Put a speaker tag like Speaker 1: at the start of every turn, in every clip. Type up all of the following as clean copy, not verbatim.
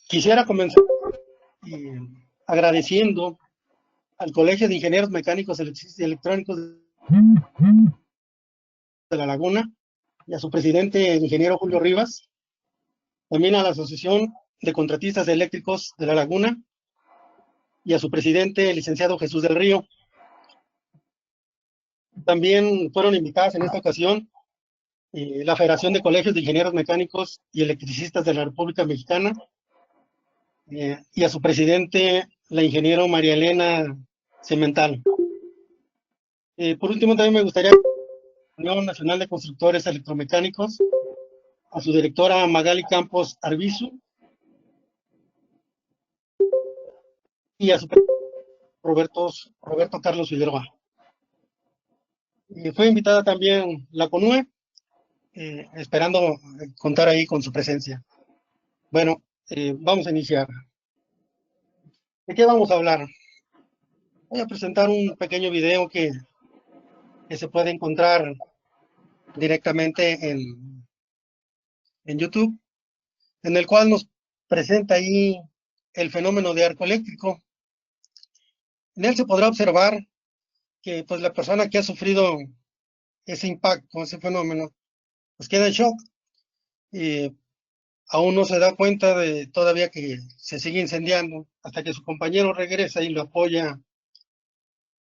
Speaker 1: Quisiera comenzar eh, agradeciendo al Colegio de Ingenieros Mecánicos y Electrónicos de La Laguna y a su presidente, el ingeniero Julio Rivas, también a la Asociación de Contratistas Eléctricos de La Laguna y a su presidente, el licenciado Jesús del Río. También fueron invitadas en esta ocasión la Federación de Colegios de Ingenieros Mecánicos y Electricistas de la República Mexicana y a su presidente, la ingeniero María Elena Cemental. Por último, también me gustaría Unión Nacional de Constructores Electromecánicos, a su directora Magali Campos Arbizu y a su Roberto Carlos Figueroa. Y fue invitada también la CONUE, esperando contar ahí con su presencia. Bueno, vamos a iniciar. ¿De qué vamos a hablar? Voy a presentar un pequeño video que se puede encontrar directamente en YouTube, en el cual nos presenta ahí el fenómeno de arco eléctrico. En él se podrá observar que pues la persona que ha sufrido ese impacto, ese fenómeno, pues queda en shock y aún no se da cuenta de todavía que se sigue incendiando hasta que su compañero regresa y lo apoya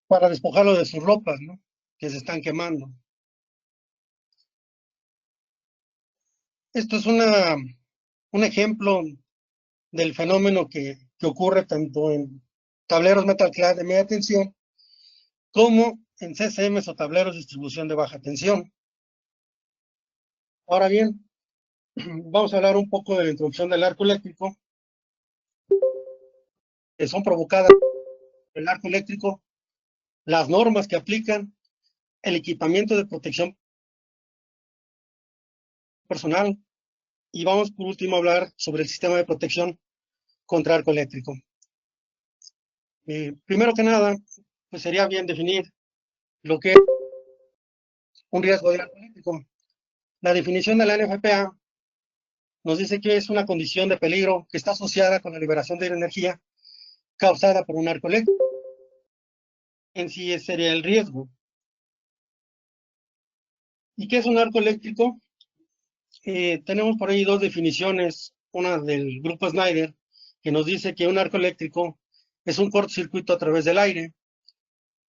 Speaker 1: para despojarlo de sus ropas, ¿no? Que se están quemando. Esto es un ejemplo del fenómeno que ocurre tanto en tableros metal clad de media tensión como en CCMs o tableros de distribución de baja tensión. Ahora bien, vamos a hablar un poco de la introducción del arco eléctrico, que son provocadas por el arco eléctrico, las normas que aplican, el equipamiento de protección personal y vamos por último a hablar sobre el sistema de protección contra arco eléctrico. Primero que nada, pues sería bien definir lo que es un riesgo de arco eléctrico. La definición de la NFPA nos dice que es una condición de peligro que está asociada con la liberación de energía causada por un arco eléctrico. En sí ese sería el riesgo. ¿Y qué es un arco eléctrico? Tenemos por ahí dos definiciones, una del grupo Snyder, que nos dice que un arco eléctrico es un cortocircuito a través del aire,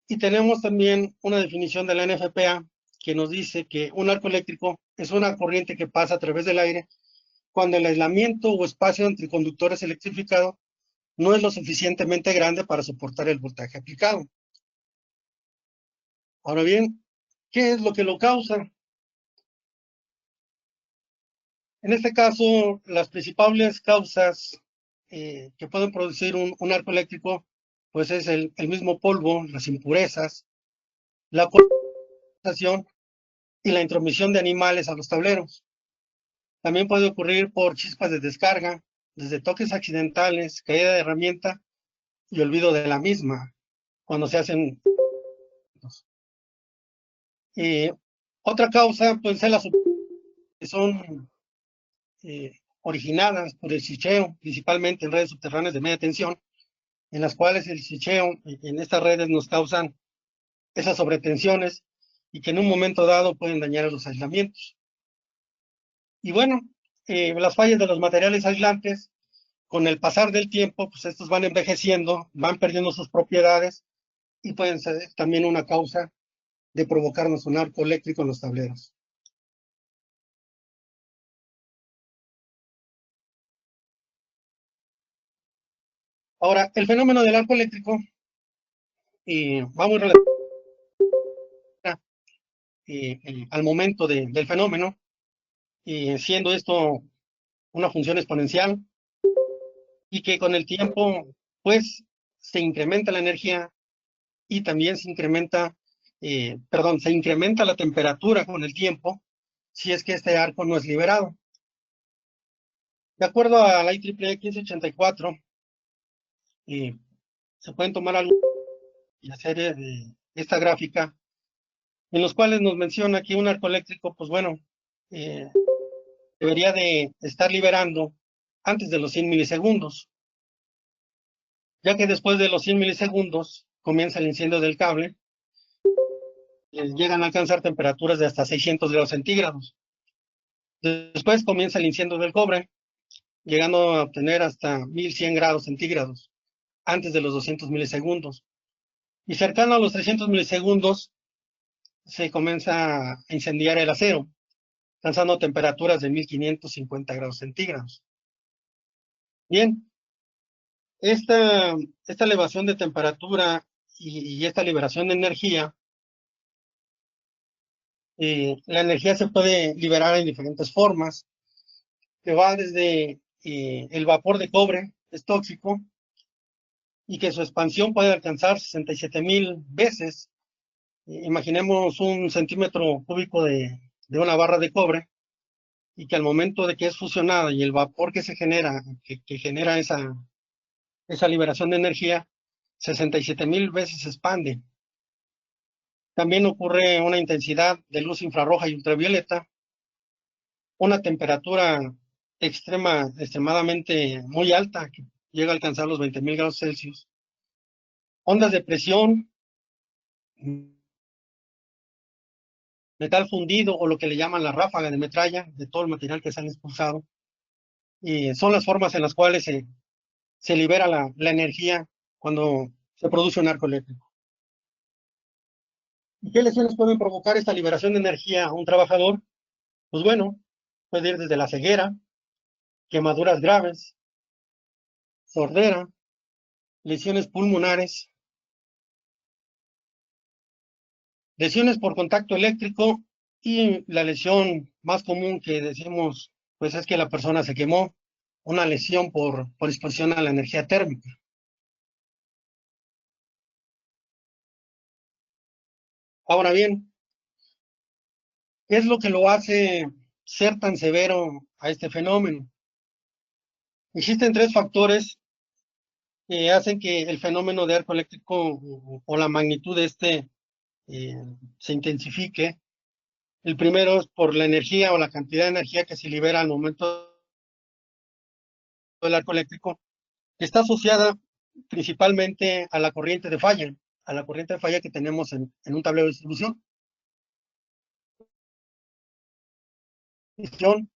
Speaker 1: y tenemos también una definición de la NFPA que nos dice que un arco eléctrico es una corriente que pasa a través del aire cuando el aislamiento o espacio entre conductores electrificados no es lo suficientemente grande para soportar el voltaje aplicado. Ahora bien, ¿qué es lo que lo causa? En este caso, las principales causas que pueden producir un arco eléctrico, pues es el mismo polvo, las impurezas, la polarización y la intromisión de animales a los tableros. También puede ocurrir por chispas de descarga, desde toques accidentales, caída de herramienta y olvido de la misma, cuando se hacen. Otra causa puede ser las que son originadas por el sicheo, principalmente en redes subterráneas de media tensión, en las cuales el sicheo en estas redes nos causan esas sobretensiones y que en un momento dado pueden dañar los aislamientos. Y bueno, las fallas de los materiales aislantes, con el pasar del tiempo, pues estos van envejeciendo, van perdiendo sus propiedades y pueden ser también una causa de provocarnos un arco eléctrico en los tableros. Ahora, el fenómeno del arco eléctrico va muy relacionado al momento del fenómeno, siendo esto una función exponencial y que con el tiempo, pues, se incrementa la energía y también se incrementa la temperatura con el tiempo si es que este arco no es liberado. De acuerdo a la IEEE 1584, se pueden tomar la serie de esta gráfica, en los cuales nos menciona que un arco eléctrico, pues bueno, debería de estar liberando antes de los 100 milisegundos, ya que después de los 100 milisegundos comienza el incendio del cable, llegan a alcanzar temperaturas de hasta 600 grados centígrados. Después comienza el incendio del cobre, llegando a obtener hasta 1100 grados centígrados, antes de los 200 milisegundos. Y cercano a los 300 milisegundos, se comienza a incendiar el acero, alcanzando temperaturas de 1550 grados centígrados. Bien, esta elevación de temperatura y esta liberación de energía, la energía se puede liberar en diferentes formas, que va desde el vapor de cobre, es tóxico, y que su expansión puede alcanzar 67,000 veces. Imaginemos un centímetro cúbico de una barra de cobre, y que al momento de que es fusionada y el vapor que se genera, que genera esa liberación de energía, 67,000 veces se expande. También ocurre una intensidad de luz infrarroja y ultravioleta, una temperatura extremadamente muy alta, que llega a alcanzar los 20,000 grados Celsius, ondas de presión, metal fundido o lo que le llaman la ráfaga de metralla, de todo el material que se han expulsado, y son las formas en las cuales se libera la energía cuando se produce un arco eléctrico. ¿Y qué lesiones pueden provocar esta liberación de energía a un trabajador? Pues bueno, puede ir desde la ceguera, quemaduras graves, sordera, lesiones pulmonares, lesiones por contacto eléctrico, y la lesión más común que decimos, pues es que la persona se quemó, una lesión por exposición a la energía térmica. Ahora bien, ¿qué es lo que lo hace ser tan severo a este fenómeno? Existen tres factores que hacen que el fenómeno de arco eléctrico o la magnitud de este eh, se intensifique. El primero es por la energía o la cantidad de energía que se libera al momento del arco eléctrico, que está asociada principalmente a la corriente de falla que tenemos en un tablero de distribución, en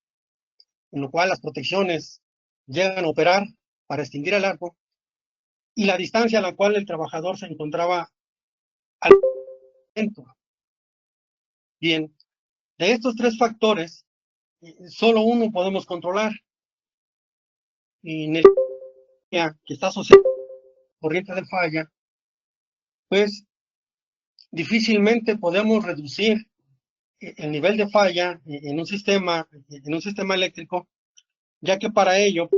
Speaker 1: lo cual las protecciones llegan a operar para extinguir el arco, y la distancia a la cual el trabajador se encontraba al momento. Bien, de estos tres factores, solo uno podemos controlar, y energía que está asociada a la corriente de falla, pues difícilmente podemos reducir el nivel de falla en un sistema eléctrico, ya que para ello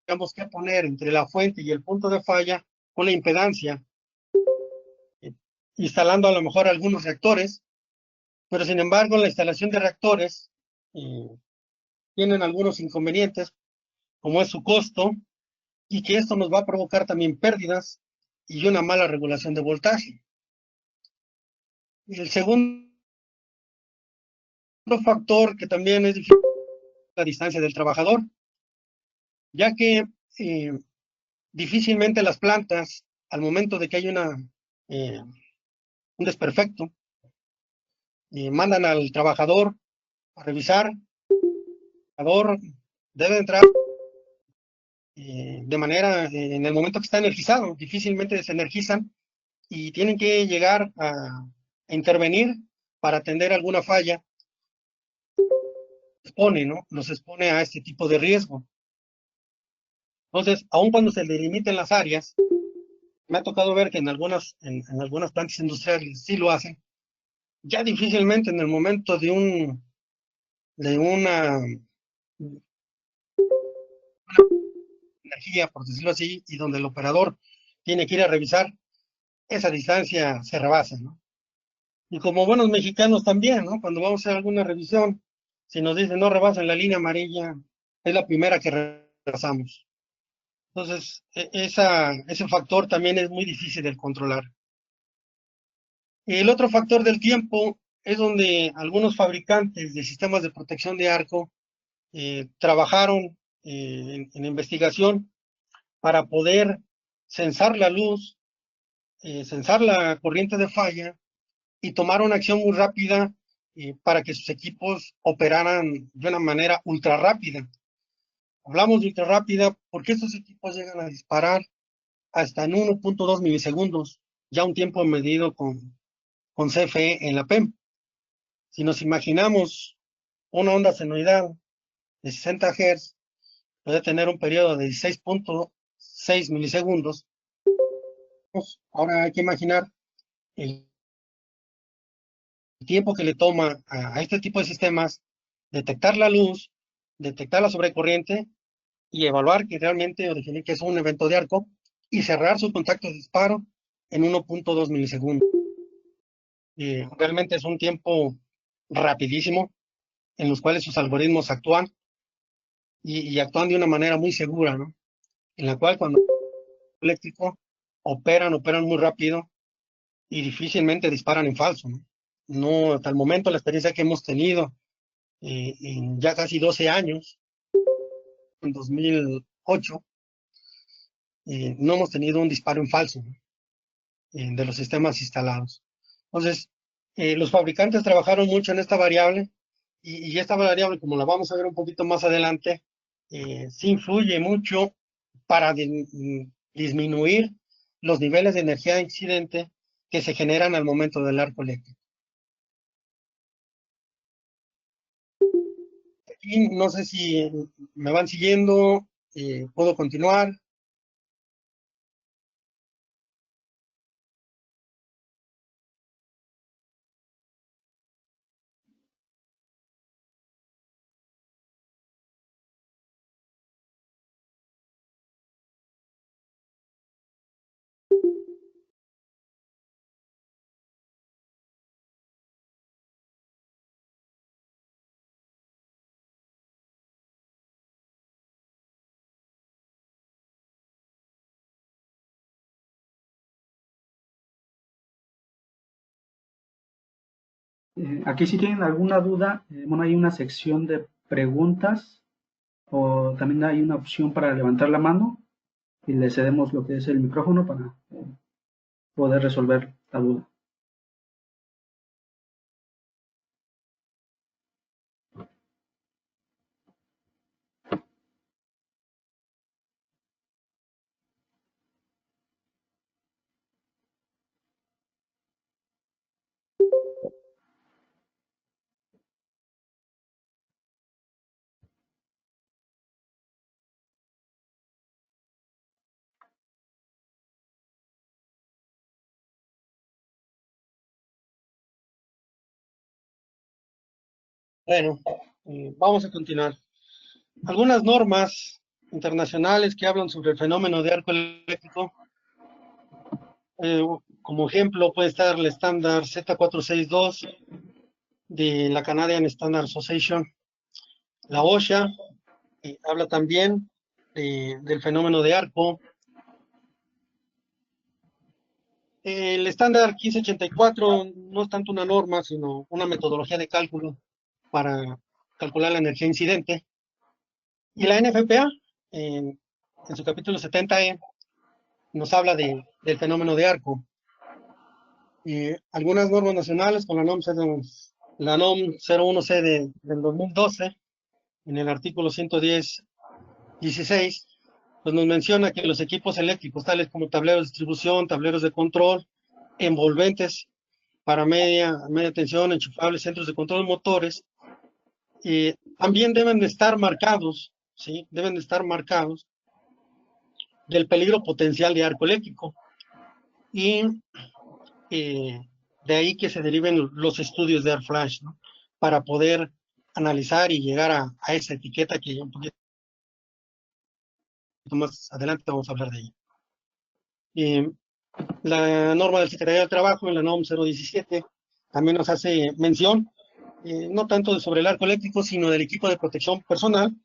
Speaker 1: tenemos que poner entre la fuente y el punto de falla una impedancia, instalando a lo mejor algunos reactores, pero sin embargo la instalación de reactores eh, tienen algunos inconvenientes, como es su costo, y que esto nos va a provocar también pérdidas y una mala regulación de voltaje. El segundo factor que también es difícil es la distancia del trabajador, ya que difícilmente las plantas, al momento de que hay un desperfecto, mandan al trabajador a revisar. El trabajador debe entrar de manera, en el momento que está energizado, difícilmente desenergizan y tienen que llegar a intervenir para atender alguna falla. Nos expone a este tipo de riesgo. Entonces, aun cuando se delimiten las áreas, me ha tocado ver que en algunas plantas industriales sí lo hacen, ya difícilmente en el momento de una energía, por decirlo así, y donde el operador tiene que ir a revisar, esa distancia se rebasa, ¿no? Y como buenos mexicanos también, ¿no? Cuando vamos a hacer alguna revisión, si nos dicen no rebasen la línea amarilla, es la primera que rebasamos. Entonces, ese factor también es muy difícil de controlar. El otro factor del tiempo es donde algunos fabricantes de sistemas de protección de arco trabajaron en investigación para poder censar la luz, censar la corriente de falla y tomar una acción muy rápida para que sus equipos operaran de una manera ultra rápida. Hablamos de ultra rápida porque estos equipos llegan a disparar hasta en 1.2 milisegundos, ya un tiempo medido con CFE en la PEM. Si nos imaginamos una onda senoidal de 60 Hz, puede tener un periodo de 16.6 milisegundos. Ahora hay que imaginar el tiempo que le toma a este tipo de sistemas detectar la luz, detectar la sobrecorriente y evaluar que realmente o definir que es un evento de arco y cerrar su contacto de disparo en 1.2 milisegundos. Realmente es un tiempo rapidísimo en los cuales sus algoritmos actúan y actúan de una manera muy segura, ¿no? En la cual cuando eléctrico operan muy rápido y difícilmente disparan en falso, ¿no? No, hasta el momento la experiencia que hemos tenido en ya casi 12 años, en 2008, no hemos tenido un disparo en falso, ¿no? De los sistemas instalados. Entonces, los fabricantes trabajaron mucho en esta variable y esta variable, como la vamos a ver un poquito más adelante, sí influye mucho para disminuir los niveles de energía de incidente que se generan al momento del arco eléctrico. Y no sé si me van siguiendo, puedo continuar.
Speaker 2: Aquí si tienen alguna duda, bueno, hay una sección de preguntas o también hay una opción para levantar la mano y le cedemos lo que es el micrófono para poder resolver la duda.
Speaker 1: Bueno, vamos a continuar. Algunas normas internacionales que hablan sobre el fenómeno de arco eléctrico, eh, como ejemplo puede estar el estándar Z462 de la Canadian Standard Association. La OSHA habla también del fenómeno de arco. El estándar 1584 no es tanto una norma, sino una metodología de cálculo para calcular la energía incidente. Y la NFPA, en su capítulo 70E, nos habla del fenómeno de arco. Algunas normas nacionales, con la NOM 01C del 2012, en el artículo 110.16, pues nos menciona que los equipos eléctricos, tales como tableros de distribución, tableros de control, envolventes para media tensión, enchufables, centros de control, motores, también deben de estar marcados, ¿sí? Deben de estar marcados del peligro potencial de arco eléctrico. Y de ahí que se deriven los estudios de AirFlash, ¿no? Para poder analizar y llegar a esa etiqueta que un poquito más adelante vamos a hablar de ella. La norma del Secretaría del Trabajo, en la NOM 017, también nos hace mención, no tanto sobre el arco eléctrico, sino del equipo de protección personal,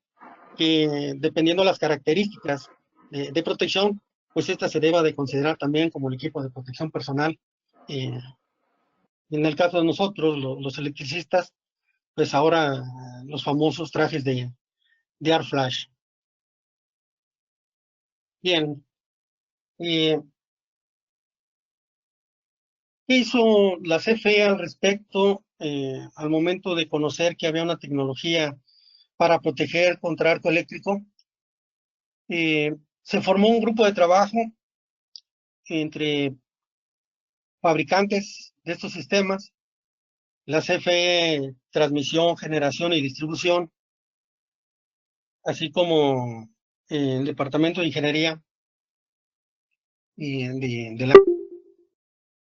Speaker 1: que dependiendo de las características de protección, pues esta se deba de considerar también como el equipo de protección personal. En el caso de nosotros, los electricistas, pues ahora los famosos trajes de AirFlash. Bien, ¿qué hizo la CFE al respecto al momento de conocer que había una tecnología para proteger contra arco eléctrico? Se formó un grupo de trabajo entre fabricantes de estos sistemas, la CFE Transmisión, Generación y Distribución, así como el Departamento de Ingeniería de la...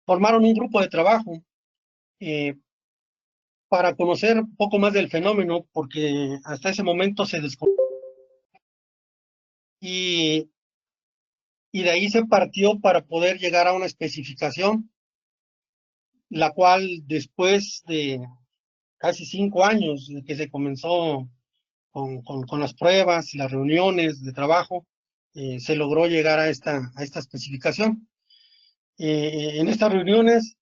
Speaker 1: Formaron un grupo de trabajo eh, para conocer un poco más del fenómeno, porque hasta ese momento se desconocía. Y, y de ahí se partió para poder llegar a una especificación, la cual después de casi 5 años de que se comenzó con las pruebas y las reuniones de trabajo, se logró llegar a esta especificación. En estas reuniones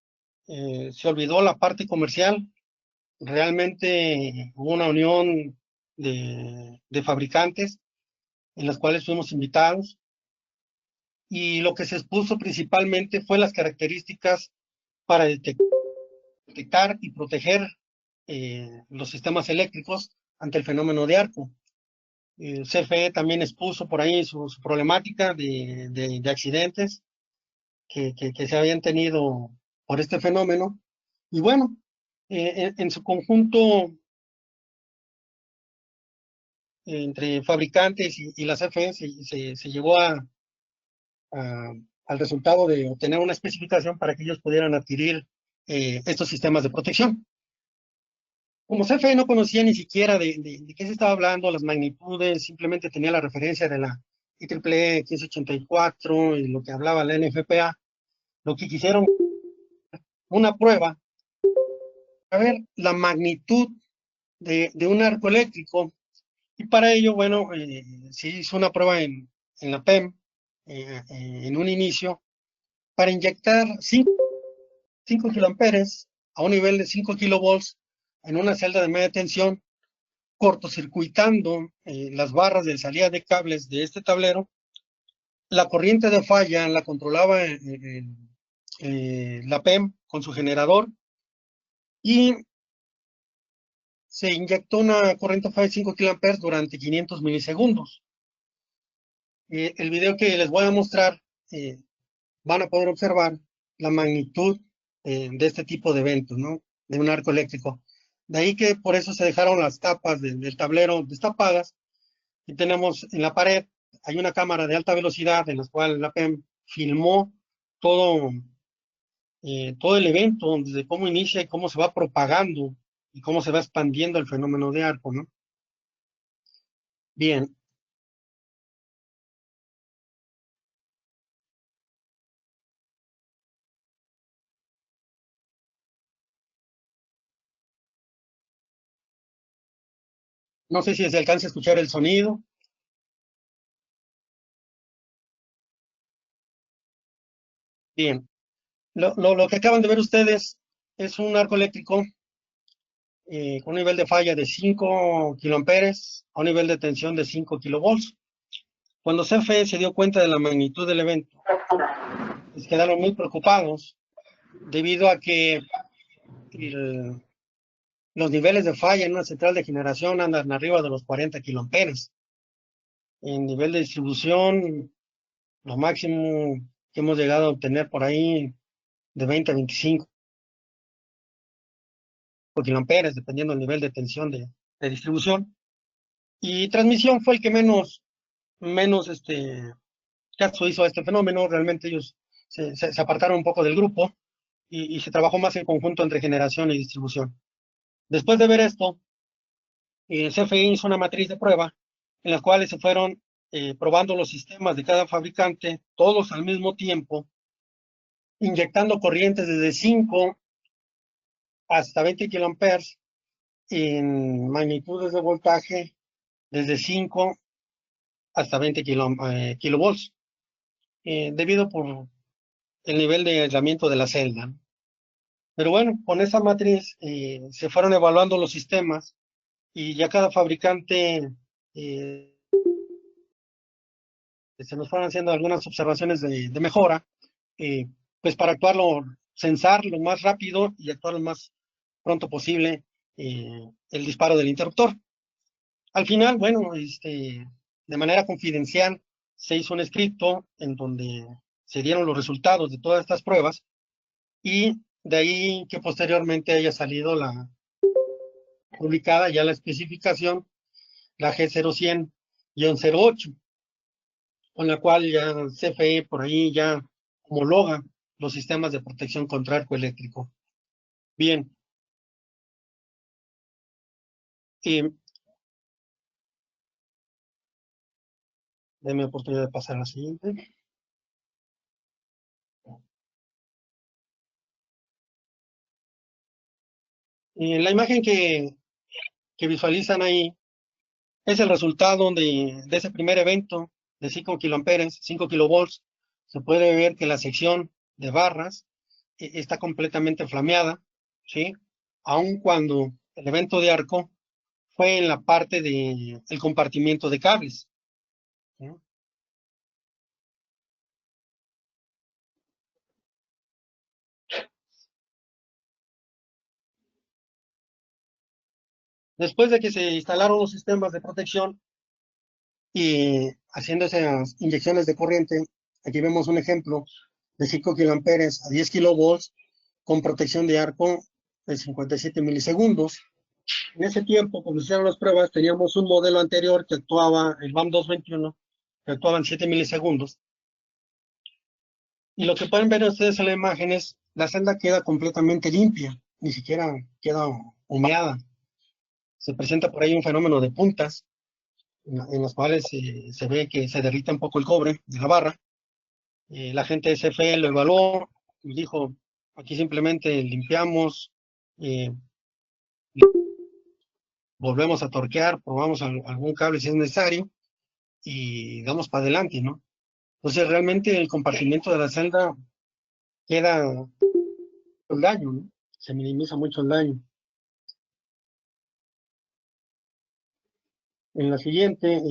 Speaker 1: se olvidó la parte comercial, realmente hubo una unión de fabricantes en las cuales fuimos invitados, y lo que se expuso principalmente fue las características para detectar y proteger los sistemas eléctricos ante el fenómeno de arco. CFE también expuso por ahí su problemática de accidentes que se habían tenido por este fenómeno. Y bueno, en su conjunto, entre fabricantes y la CFE, se llegó al resultado de obtener una especificación para que ellos pudieran adquirir estos sistemas de protección. Como CFE no conocía ni siquiera de qué se estaba hablando, las magnitudes, simplemente tenía la referencia de la IEEE 1584 y lo que hablaba la NFPA, lo que quisieron una prueba a ver la magnitud de un arco eléctrico, y para ello, bueno, se hizo una prueba en la PEM en un inicio para inyectar 5 kiloamperes a un nivel de 5 kilovolts en una celda de media tensión, cortocircuitando las barras de salida de cables de este tablero. La corriente de falla la controlaba la PEM con su generador, y se inyectó una corriente de falla de 5 kiloamperes durante 500 milisegundos. El video que les voy a mostrar, van a poder observar la magnitud de este tipo de eventos, ¿no? De un arco eléctrico. De ahí que por eso se dejaron las tapas del tablero destapadas, y tenemos en la pared, hay una cámara de alta velocidad en la cual la PEM filmó todo, todo el evento, desde cómo inicia y cómo se va propagando y cómo se va expandiendo el fenómeno de arco, ¿no? Bien, no sé si se alcanza a escuchar el sonido. Bien, lo que acaban de ver ustedes es un arco eléctrico con un nivel de falla de 5 kiloamperes a un nivel de tensión de 5 kilovolts. Cuando CFE se dio cuenta de la magnitud del evento, pues quedaron muy preocupados debido a que el, los niveles de falla en una central de generación andan arriba de los 40 kiloamperes. En nivel de distribución, lo máximo que hemos llegado a obtener por ahí de 20 a 25 kiloamperes, dependiendo del nivel de tensión de distribución. Y transmisión fue el que menos caso hizo a este fenómeno. Realmente ellos se apartaron un poco del grupo, y se trabajó más en conjunto entre generación y distribución. Después de ver esto, CFE hizo una matriz de prueba en las cuales se fueron probando los sistemas de cada fabricante, todos al mismo tiempo, inyectando corrientes desde 5 hasta 20 kiloamperes en magnitudes de voltaje desde 5 hasta 20 kilovolts, debido por el nivel de aislamiento de la celda. Pero bueno, con esa matriz se fueron evaluando los sistemas, y ya cada fabricante se nos fueron haciendo algunas observaciones de mejora, pues para actuarlo, censar lo más rápido y actuar lo más pronto posible el disparo del interruptor. Al final, bueno, de manera confidencial se hizo un escrito en donde se dieron los resultados de todas estas pruebas y de ahí que posteriormente haya salido la publicada ya la especificación, la G0100-08, con la cual ya CFE por ahí ya homologa los sistemas de protección contra arco eléctrico. Bien. Denme oportunidad de pasar a la siguiente. La imagen que visualizan ahí es el resultado de ese primer evento de 5 kiloamperes, 5 kilovolts. Se puede ver que la sección de barras está completamente flameada, ¿sí? Aun cuando el evento de arco fue en la parte del compartimiento de cables, ¿sí? Después de que se instalaron los sistemas de protección y haciendo esas inyecciones de corriente, aquí vemos un ejemplo de 5 kiloamperes a 10 kilovolts con protección de arco de 57 milisegundos. En ese tiempo, cuando se hicieron las pruebas, teníamos un modelo anterior que actuaba, el BAM 221, que actuaba en 7 milisegundos. Y lo que pueden ver ustedes en la imagen es, la celda queda completamente limpia, ni siquiera queda humeada. Se presenta por ahí un fenómeno de puntas, en los cuales se ve que se derrite un poco el cobre de la barra. La gente de CFE lo evaluó y dijo, aquí simplemente limpiamos, eh, volvemos a torquear, probamos algún cable si es necesario y damos para adelante, ¿no? Entonces realmente el compartimiento de la celda queda el daño, ¿no? Se minimiza mucho el daño. En la siguiente,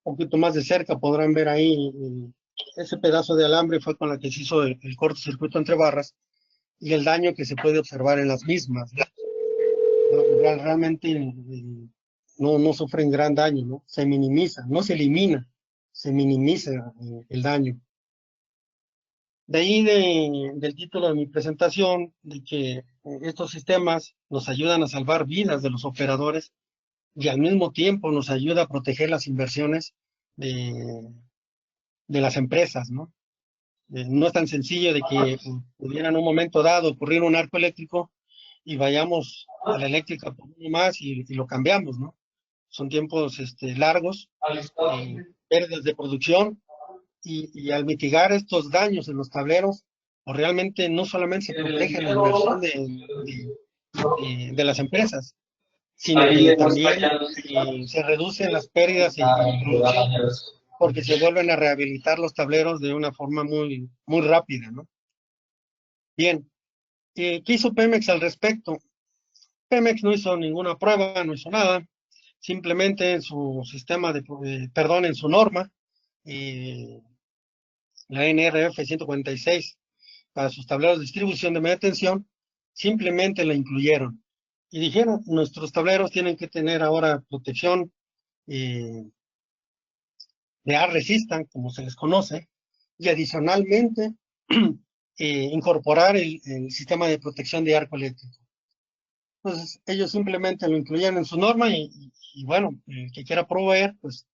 Speaker 1: un poquito más de cerca podrán ver ahí ese pedazo de alambre fue con la que se hizo el cortocircuito entre barras y el daño que se puede observar en las mismas. Realmente no sufren gran daño, ¿no? Se minimiza, no se elimina, se minimiza el daño. De ahí del título de mi presentación, de que estos sistemas nos ayudan a salvar vidas de los operadores y al mismo tiempo nos ayuda a proteger las inversiones de las empresas, ¿no? No es tan sencillo de que pudiera en un momento dado ocurrir un arco eléctrico y vayamos a la eléctrica por uno más y lo cambiamos, ¿no? Son tiempos largos, pérdidas de producción, y al mitigar estos daños en los tableros, pues realmente no solamente se protege la inversión de las empresas, sino que también se reducen las pérdidas en producción, porque se vuelven a rehabilitar los tableros de una forma muy rápida, ¿no? Bien, ¿qué hizo Pemex al respecto? Pemex no hizo ninguna prueba, no hizo nada, simplemente en su sistema perdón, en su norma, la NRF 146, para sus tableros de distribución de media tensión, simplemente la incluyeron. Y dijeron, nuestros tableros tienen que tener ahora protección de resistant, como se les conoce, y adicionalmente incorporar el sistema de protección de arco eléctrico. Entonces, ellos simplemente lo incluyeron en su norma y bueno, el que quiera proveer, pues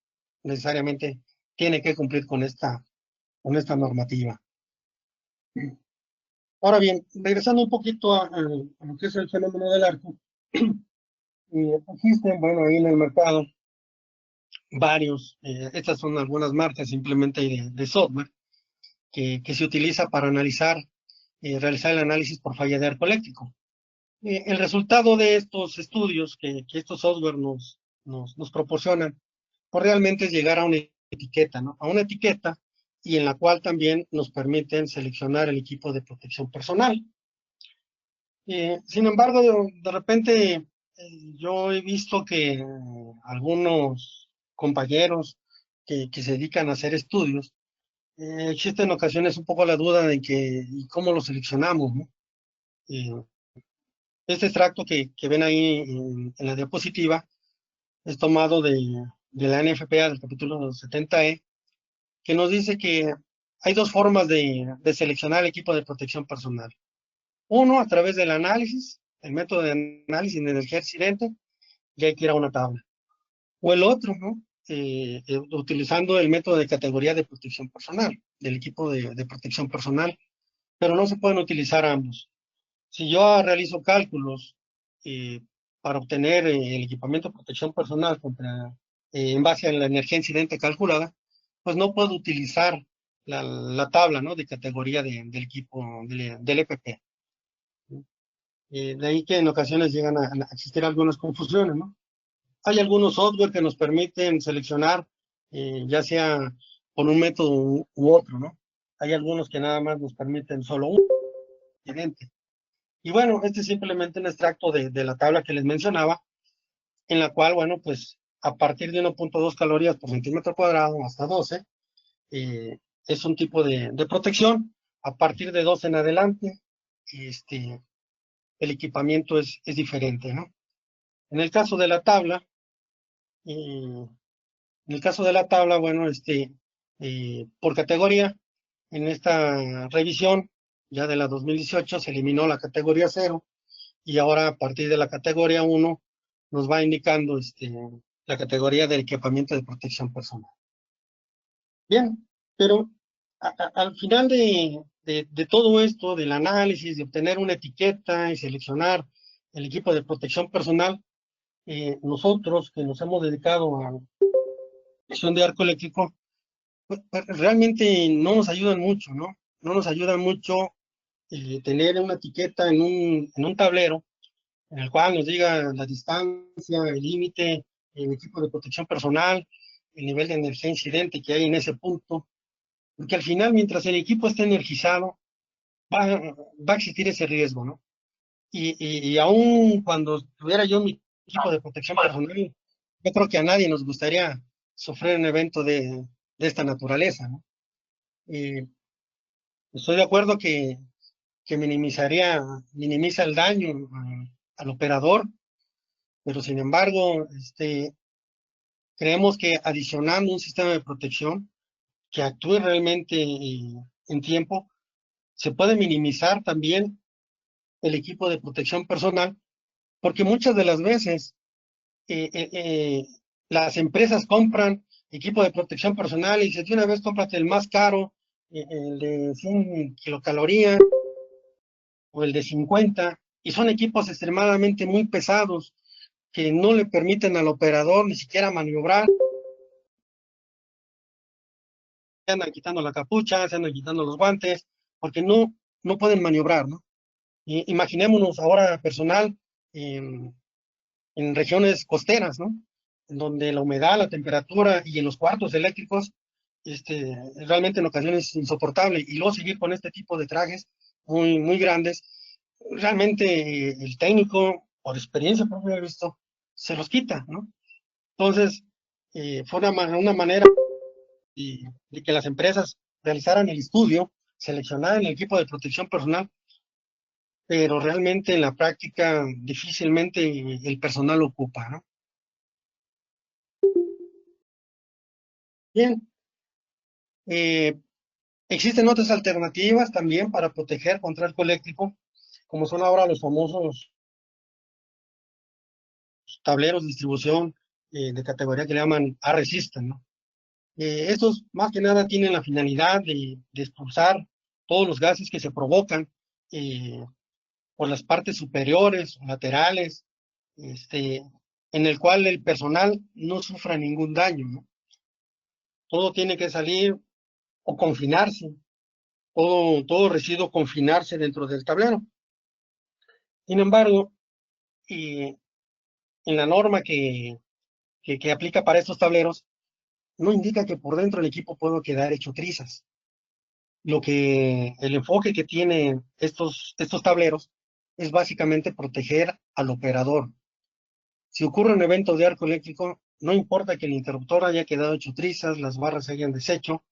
Speaker 1: necesariamente tiene que cumplir con esta normativa. Ahora bien, regresando un poquito a lo que es el fenómeno del arco, existen, bueno, ahí en el mercado varios, estas son algunas marcas simplemente de software que se utiliza para realizar el análisis por falla de arco eléctrico. El resultado de estos estudios que estos software nos proporcionan, pues realmente es llegar a una etiqueta, ¿no? A una etiqueta y en la cual también nos permiten seleccionar el equipo de protección personal. Sin embargo, de repente yo he visto que algunos compañeros que se dedican a hacer estudios, existe en ocasiones un poco la duda de que, ¿y cómo lo seleccionamos, no? Eh, este extracto que ven ahí en la diapositiva es tomado de la NFPA del capítulo 70E, que nos dice que hay dos formas de seleccionar el equipo de protección personal. Uno, a través del análisis, el método de análisis de energía accidente, y hay que ir a una tabla. O el otro, ¿no? Utilizando el método de categoría de protección personal, del equipo de protección personal, pero no se pueden utilizar ambos. Si yo realizo cálculos eh, para obtener el equipamiento de protección personal en base a la energía incidente calculada, pues no puedo utilizar la tabla, ¿no? De categoría del equipo del EPP. De ahí que en ocasiones llegan a existir algunas confusiones, ¿no? Hay algunos software que nos permiten seleccionar, ya sea por un método u otro, ¿no? Hay algunos que nada más nos permiten solo un incidente. Y bueno, este es simplemente un extracto de la tabla que les mencionaba, en la cual, bueno, pues a partir de 1.2 calorías por centímetro cuadrado hasta 12, es un tipo de protección. A partir de 12 en adelante, el equipamiento es diferente, ¿no? En el caso de la tabla, en el caso de la tabla, bueno, por categoría, en esta revisión, ya de la 2018, se eliminó la categoría 0, y ahora a partir de la categoría 1 nos va indicando la categoría del equipamiento de protección personal. Bien, pero al final de todo esto, del análisis, de obtener una etiqueta y seleccionar el equipo de protección personal, nosotros que nos hemos dedicado a la protección de arco eléctrico, pues, realmente no nos ayudan mucho, ¿no? No nos ayuda mucho tener una etiqueta en un tablero en el cual nos diga la distancia, el límite, el equipo de protección personal, el nivel de energía incidente que hay en ese punto, porque al final, mientras el equipo esté energizado, va a existir ese riesgo, ¿no? Y aún cuando tuviera yo mi equipo de protección personal, yo creo que a nadie nos gustaría sufrir un evento de esta naturaleza, ¿no? Estoy de acuerdo que minimiza el daño al operador, pero sin embargo, creemos que adicionando un sistema de protección que actúe realmente en tiempo, se puede minimizar también el equipo de protección personal, porque muchas de las veces eh, eh, eh, las empresas compran equipo de protección personal y dicen, de una vez cómprate el más caro, el de 100 kilocalorías o el de 50, y son equipos extremadamente muy pesados que no le permiten al operador ni siquiera maniobrar. Se andan quitando la capucha, se andan quitando los guantes, porque no pueden maniobrar, ¿no? Imaginémonos ahora personal en, en regiones costeras, ¿no? En donde la humedad, la temperatura y en los cuartos eléctricos, realmente en ocasiones es insoportable. Y luego seguir con este tipo de trajes muy grandes, realmente el técnico, por experiencia propia he visto, se los quita, ¿no? Entonces, fue una manera de que las empresas realizaran el estudio, seleccionaran el equipo de protección personal, pero realmente en la práctica difícilmente el personal lo ocupa, ¿no? Bien, eh, existen otras alternativas también para proteger contra el eléctrico, como son ahora los famosos tableros de distribución de categoría que le llaman A-Resistant, ¿no? Estos más que nada tienen la finalidad de expulsar todos los gases que se provocan eh, por las partes superiores o laterales, este, en el cual el personal no sufra ningún daño, ¿no? Todo tiene que salir o confinarse, todo residuo confinarse dentro del tablero. Sin embargo, en la norma que aplica para estos tableros, no indica que por dentro el equipo pueda quedar hecho trizas. El enfoque que tienen estos tableros es básicamente proteger al operador. Si ocurre un evento de arco eléctrico, no importa que el interruptor haya quedado hecho trizas, las barras se hayan deshecho,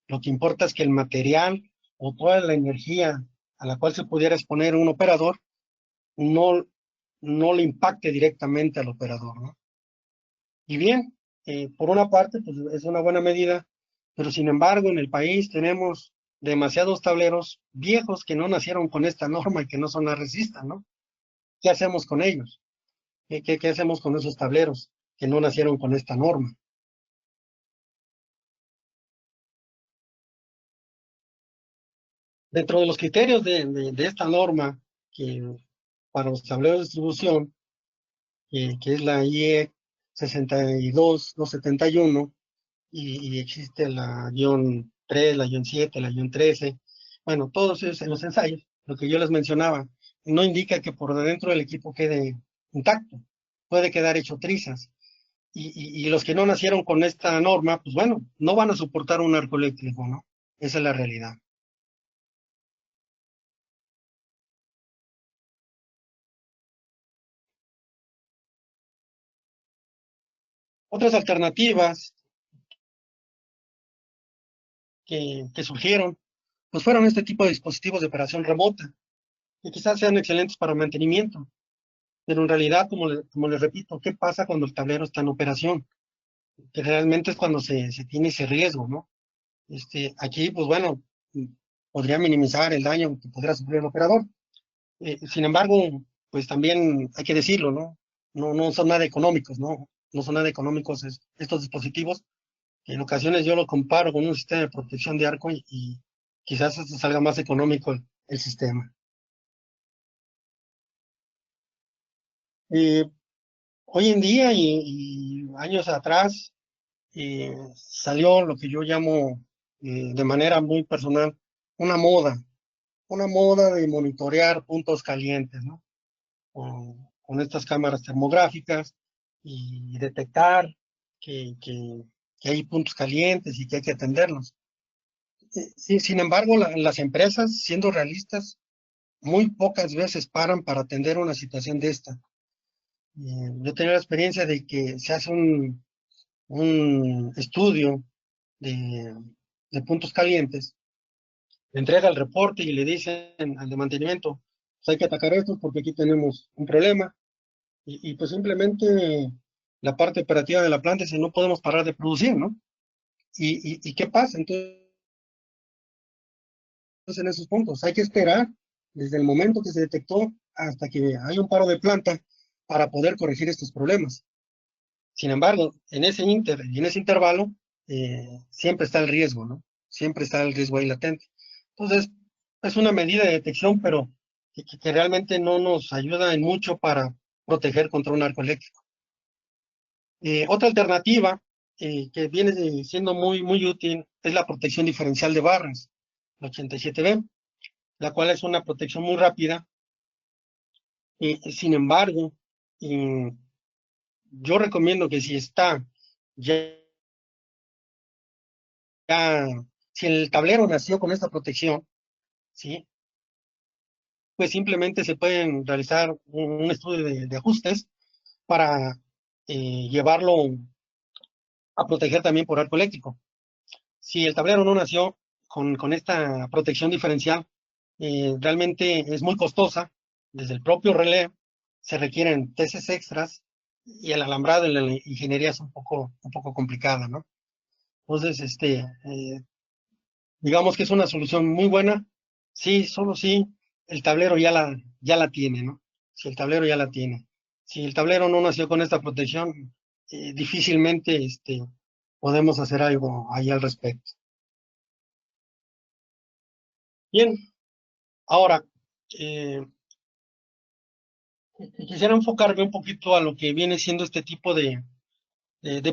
Speaker 1: lo que importa es que el material o toda la energía a la cual se pudiera exponer un operador no, no le impacte directamente al operador, ¿no? Y bien, por una parte, pues es una buena medida, pero sin embargo en el país tenemos demasiados tableros viejos que no nacieron con esta norma y que no son arresistas, ¿no? ¿Qué hacemos con ellos? ¿Qué hacemos con esos tableros que no nacieron con esta norma? Dentro de los criterios de esta norma, que para los tableros de distribución, que es la IE 62271, y existe la guión 3, la guión 7, la guión 13, bueno, todos esos en los ensayos, lo que yo les mencionaba, no indica que por dentro del equipo quede intacto, puede quedar hecho trizas. Y los que no nacieron con esta norma, pues bueno, no van a soportar un arco eléctrico, ¿no? Esa es la realidad. Otras alternativas que surgieron, pues fueron este tipo de dispositivos de operación remota, que quizás sean excelentes para mantenimiento, pero en realidad, como les repito, ¿qué pasa cuando el tablero está en operación? Que realmente es cuando se tiene ese riesgo, ¿no? Aquí, pues bueno, podría minimizar el daño que podría sufrir el operador. Sin embargo, pues también hay que decirlo, ¿no? No son nada económicos, ¿no? No son nada económicos estos dispositivos. En ocasiones yo lo comparo con un sistema de protección de arco y quizás esto salga más económico el sistema. Eh, Hoy en día y años atrás salió lo que yo llamo de manera muy personal una moda de monitorear puntos calientes, ¿no? Con estas cámaras termográficas y detectar que hay puntos calientes y que hay que atenderlos. Sí, sin embargo, las empresas, siendo realistas, muy pocas veces paran para atender una situación de esta. Yo tenía la experiencia de que se hace un estudio de, de puntos calientes, le entrega el reporte y le dicen al de mantenimiento, pues hay que atacar esto porque aquí tenemos un problema, y pues simplemente la parte operativa de la planta dice, no podemos parar de producir, ¿no? ¿Y qué pasa? Entonces, en esos puntos hay que esperar desde el momento que se detectó hasta que hay un paro de planta para poder corregir estos problemas. Sin embargo, en ese intervalo, siempre está el riesgo, ¿no? Siempre está el riesgo ahí latente. Entonces, es una medida de detección, pero que realmente no nos ayuda en mucho para proteger contra un arco eléctrico. Otra alternativa que viene siendo muy útil es la protección diferencial de barras, la 87B, la cual es una protección muy rápida. Sin embargo, eh, yo recomiendo que si está ya ya, si el tablero nació con esta protección, ¿sí? Pues simplemente se pueden realizar un estudio de ajustes para llevarlo a proteger también por arco eléctrico. Si el tablero no nació con esta protección diferencial, realmente es muy costosa. Desde el propio relé se requieren tesis extras y el alambrado en la ingeniería es un poco complicada, ¿no? Entonces, digamos que es una solución muy buena. Sí, solo sí, el tablero ya la tiene, ¿no? Si el tablero ya la tiene. Si el tablero no nació con esta protección, difícilmente podemos hacer algo ahí al respecto. Bien, ahora, eh, quisiera enfocarme un poquito a lo que viene siendo este tipo de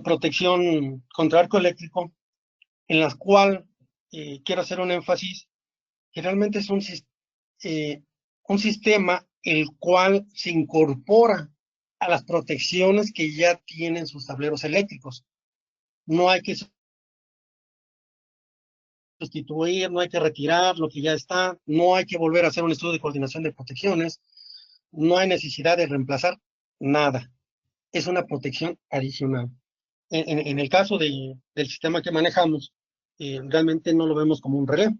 Speaker 1: protección contra arco eléctrico, en las cual quiero hacer un énfasis que realmente es un sistema el cual se incorpora a las protecciones que ya tienen sus tableros eléctricos. No hay que sustituir, no hay que retirar lo que ya está, no hay que volver a hacer un estudio de coordinación de protecciones, no hay necesidad de reemplazar nada. Es una protección adicional. en el caso del sistema que manejamos, realmente no lo vemos como un relé. Un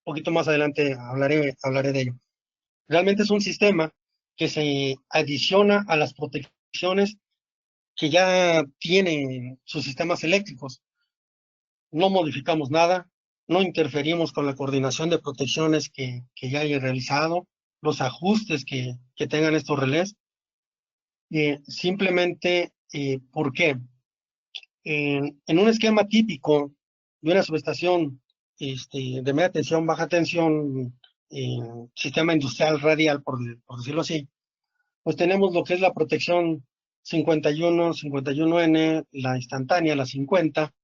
Speaker 1: poquito más adelante hablaré de ello. Realmente es un sistema que se adiciona a las protecciones que ya tienen sus sistemas eléctricos. No modificamos nada, no interferimos con la coordinación de protecciones que ya hay realizado, los ajustes que tengan estos relés. Simplemente, ¿por qué? En un esquema típico de una subestación de media tensión, baja tensión, sistema industrial radial, por decirlo así, pues tenemos lo que es la protección 51, 51N, la instantánea, la 50.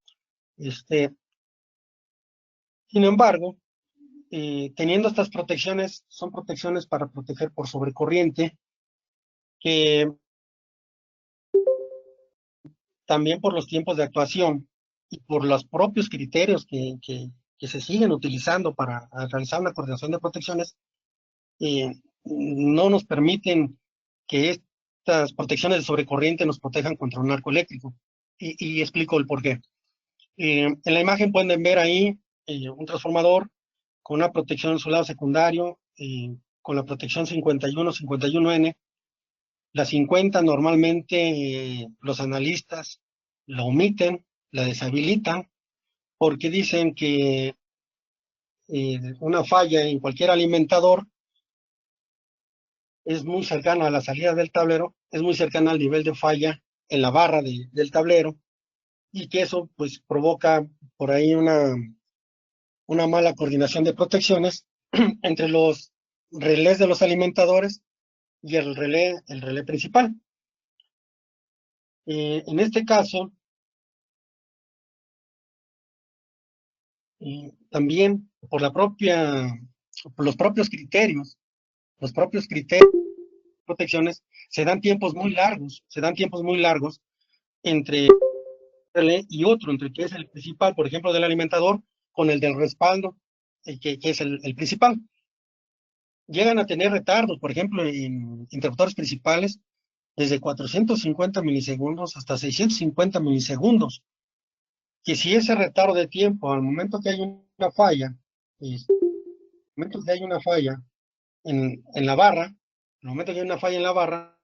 Speaker 1: Sin embargo, teniendo estas protecciones, son protecciones para proteger por sobrecorriente, que también por los tiempos de actuación y por los propios criterios que se siguen utilizando para realizar una coordinación de protecciones, no nos permiten que estas protecciones de sobrecorriente nos protejan contra un arco eléctrico. Y explico el por qué. En la imagen pueden ver ahí un transformador con una protección en su lado secundario, con la protección 51, 51N. La 50 normalmente los analistas la omiten, la deshabilitan, porque dicen que una falla en cualquier alimentador es muy cercana a la salida del tablero, es muy cercana al nivel de falla en la barra del tablero, y que eso pues provoca por ahí una mala coordinación de protecciones entre los relés de los alimentadores y el relé principal. En este caso, también por los propios criterios de protecciones, se dan tiempos muy largos entre un relé y otro, entre el que es el principal, por ejemplo, del alimentador, con el del respaldo, que es el principal. Llegan a tener retardos, por ejemplo, en interruptores principales, desde 450 milisegundos hasta 650 milisegundos, que si ese retardo de tiempo, al momento que hay una falla, momento que hay una falla en la barra, al momento que hay una falla en la barra,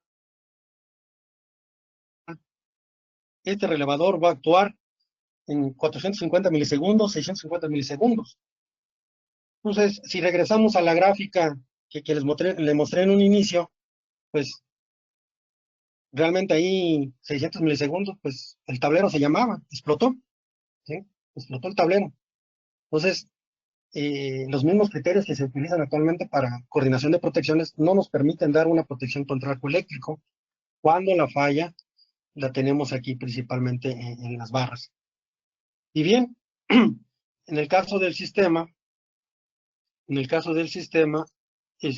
Speaker 1: este relevador va a actuar en 450 milisegundos, 650 milisegundos. Entonces, si regresamos a la gráfica que les mostré en un inicio, pues realmente ahí 600 milisegundos, pues el tablero se llamaba, explotó, ¿sí? Explotó el tablero. Entonces, los mismos criterios que se utilizan actualmente para coordinación de protecciones no nos permiten dar una protección contra arco eléctrico cuando la falla la tenemos aquí principalmente en las barras. Y bien, en el caso del sistema, en el caso del sistema, el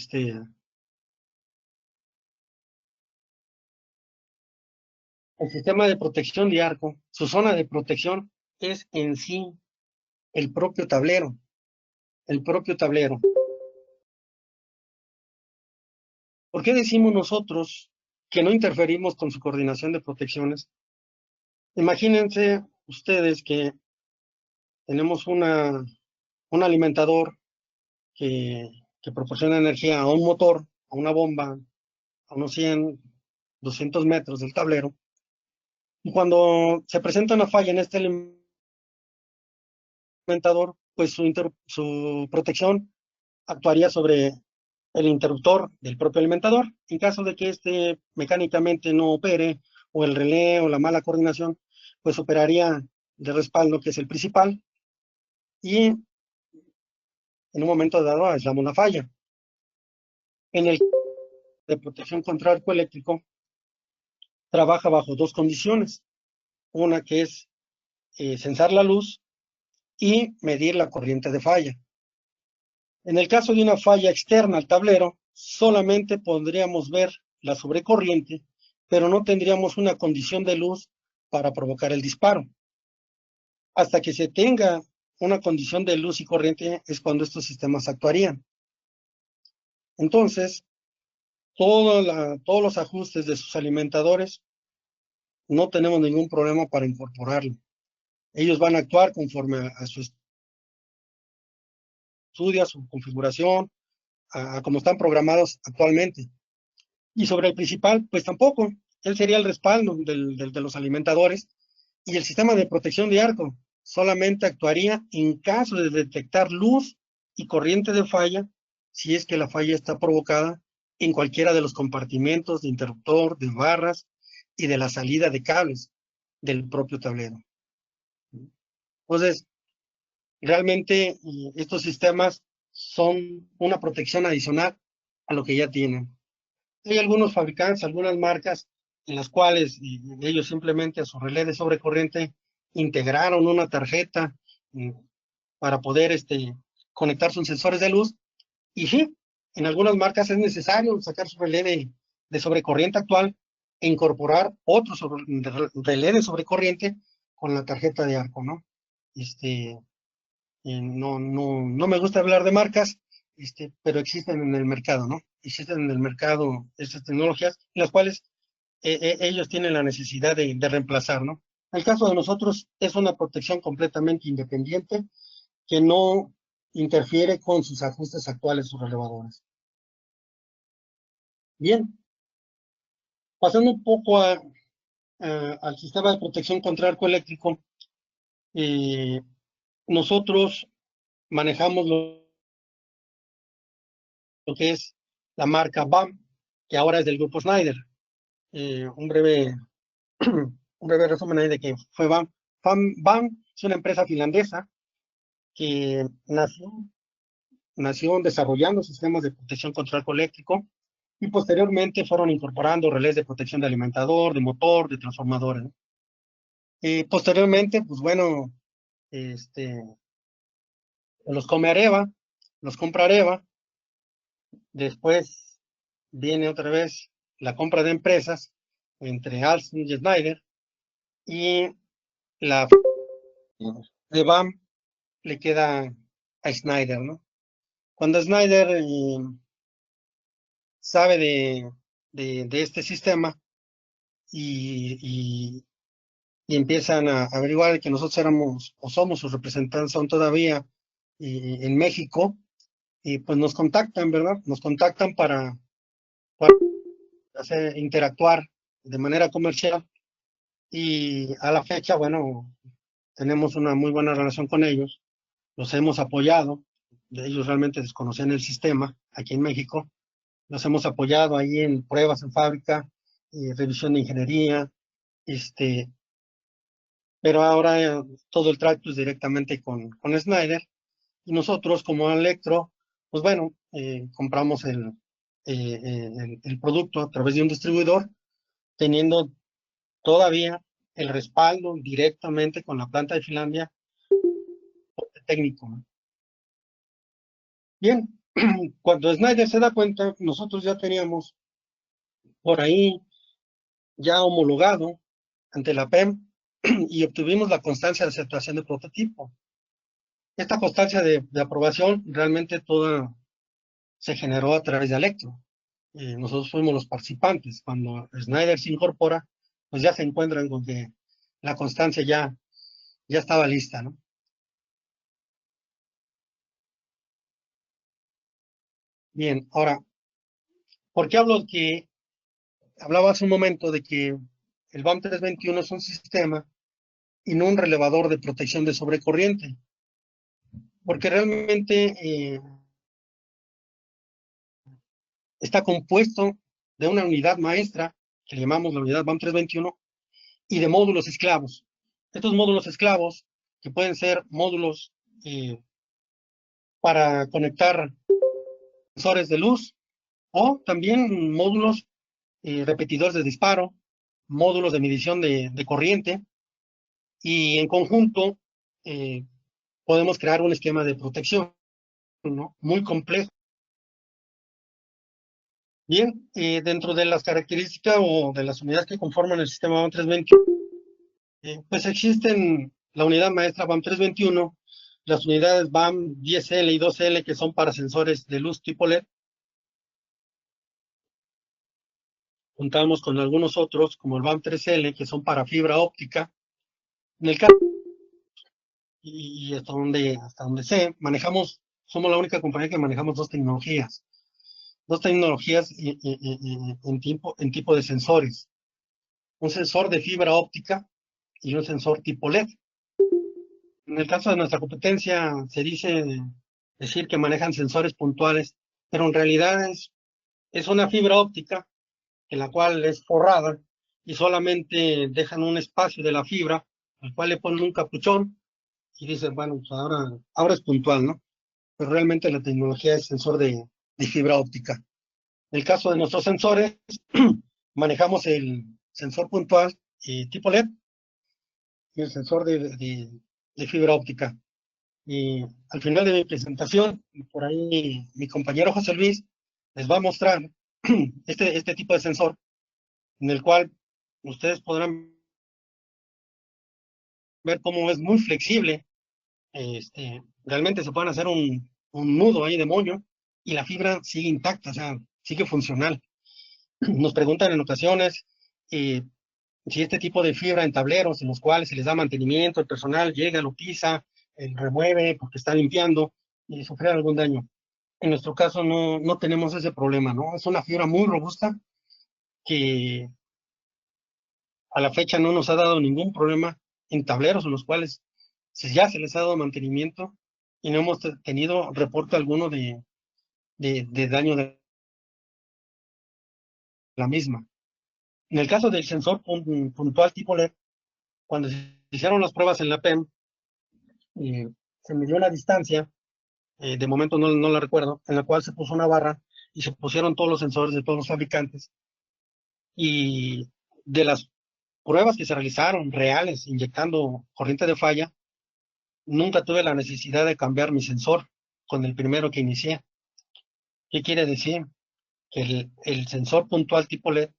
Speaker 1: sistema de protección de arco, su zona de protección es en sí el propio tablero, el propio tablero. ¿Por qué decimos nosotros que no interferimos con su coordinación de protecciones? Imagínense ustedes que tenemos un alimentador que proporciona energía a un motor, a una bomba, a unos 100, 200 metros del tablero. Y cuando se presenta una falla en este alimentador, pues su protección actuaría sobre el interruptor del propio alimentador. En caso de que este mecánicamente no opere, o el relé o la mala coordinación, pues operaría de respaldo, que es el principal, y en un momento dado aislamos la falla. En el de protección contra arco eléctrico, trabaja bajo dos condiciones. Una que es censar la luz y medir la corriente de falla. En el caso de una falla externa al tablero, solamente podríamos ver la sobrecorriente, pero no tendríamos una condición de luz para provocar el disparo. Hasta que se tenga una condición de luz y corriente es cuando estos sistemas actuarían. Entonces, todos los ajustes de sus alimentadores no tenemos ningún problema para incorporarlo. Ellos van a actuar conforme a su estudio, a su configuración, a cómo están programados actualmente. Y sobre el principal, pues tampoco. Él sería el respaldo de los alimentadores, y el sistema de protección de arco solamente actuaría en caso de detectar luz y corriente de falla, si es que la falla está provocada en cualquiera de los compartimentos de interruptor, de barras y de la salida de cables del propio tablero. Entonces, realmente estos sistemas son una protección adicional a lo que ya tienen. Hay algunos fabricantes, algunas marcas en las cuales ellos simplemente a su relé de sobrecorriente integraron una tarjeta para poder conectar sus sensores de luz. Y sí, en algunas marcas es necesario sacar su relé de sobrecorriente actual e incorporar otro relé de sobrecorriente con la tarjeta de arco, ¿no? No me gusta hablar de marcas, pero existen en el mercado, ¿no? Existen en el mercado estas tecnologías, las cuales ellos tienen la necesidad de reemplazar, ¿no? En el caso de nosotros es una protección completamente independiente que no interfiere con sus ajustes actuales, sus relevadores. Bien, pasando un poco al sistema de protección contra arco eléctrico, nosotros manejamos lo que es la marca BAM, que ahora es del grupo Schneider. Un breve un breve resumen ahí de que fue BAM. BAM es una empresa finlandesa que nació desarrollando sistemas de protección contra arco eléctrico, y posteriormente fueron incorporando relés de protección de alimentador, de motor, de transformadores, ¿no? Posteriormente, pues bueno, los come Areva, los compra Areva. Después viene otra vez la compra de empresas entre Alstom y Schneider, y la de BAM le queda a Schneider, ¿no? Cuando Schneider sabe de este sistema y empiezan a averiguar que nosotros éramos o somos sus representantes aún todavía en México, y pues nos contactan, ¿verdad? Nos contactan para interactuar de manera comercial, y a la fecha, bueno, tenemos una muy buena relación con ellos, los hemos apoyado. Ellos realmente desconocían el sistema aquí en México, los hemos apoyado ahí en pruebas en fábrica, revisión de ingeniería, pero ahora todo el trato es directamente con Schneider, y nosotros como Electro, pues bueno, compramos el producto a través de un distribuidor, teniendo todavía el respaldo directamente con la planta de Finlandia técnico, ¿no? Bien, cuando Schneider se da cuenta, nosotros ya teníamos por ahí ya homologado ante la PEM y obtuvimos la constancia de aceptación de prototipo. Esta constancia de aprobación realmente toda se generó a través de Electro. Nosotros fuimos los participantes. Cuando Schneider se incorpora, pues ya se encuentran con que la constancia ya estaba lista, ¿no? Bien, ahora, ¿por qué hablaba hace un momento de que el BAM 321 es un sistema y no un relevador de protección de sobrecorriente? Porque realmente está compuesto de una unidad maestra, que le llamamos la unidad BAM 321, y de módulos esclavos. Estos módulos esclavos, que pueden ser módulos para conectar sensores de luz, o también módulos repetidores de disparo, módulos de medición de corriente, y en conjunto eh, podemos crear un esquema de protección, ¿no? Muy complejo. Bien, dentro de las características o de las unidades que conforman el sistema BAM 321, pues existen la unidad maestra BAM 321, las unidades BAM 10L y 2L, que son para sensores de luz tipo LED, Contamos con algunos otros, como el BAM3L, que son para fibra óptica. En el caso, y hasta donde sé, somos la única compañía que manejamos dos tecnologías en tipo de sensores. Un sensor de fibra óptica y un sensor tipo LED. En el caso de nuestra competencia, decir que manejan sensores puntuales, pero en realidad es una fibra óptica en la cual es forrada y solamente dejan un espacio de la fibra, al cual le ponen un capuchón y dicen, bueno, pues ahora es puntual, ¿no? Pero realmente la tecnología es sensor de fibra óptica. En el caso de nuestros sensores, manejamos el sensor puntual tipo LED y el sensor de fibra óptica. Y al final de mi presentación, por ahí mi compañero José Luis les va a mostrar este tipo de sensor en el cual ustedes podrán ver cómo es muy flexible. Realmente se pueden hacer un nudo ahí de moño y la fibra sigue intacta, o sea, sigue funcional. Nos preguntan en ocasiones eh, si este tipo de fibra en tableros en los cuales se les da mantenimiento, el personal llega, lo pisa, remueve porque está limpiando y sufre algún daño. En nuestro caso no tenemos ese problema, ¿no? Es una fibra muy robusta que a la fecha no nos ha dado ningún problema en tableros en los cuales ya se les ha dado mantenimiento y no hemos tenido reporte alguno de daño de la misma. En el caso del sensor puntual tipo LED, cuando se hicieron las pruebas en la PEM, eh, se midió la distancia, de momento no la recuerdo, en la cual se puso una barra y se pusieron todos los sensores de todos los fabricantes. Y de las pruebas que se realizaron reales, inyectando corriente de falla, nunca tuve la necesidad de cambiar mi sensor con el primero que inicié. ¿Qué quiere decir? Que el sensor puntual tipo LED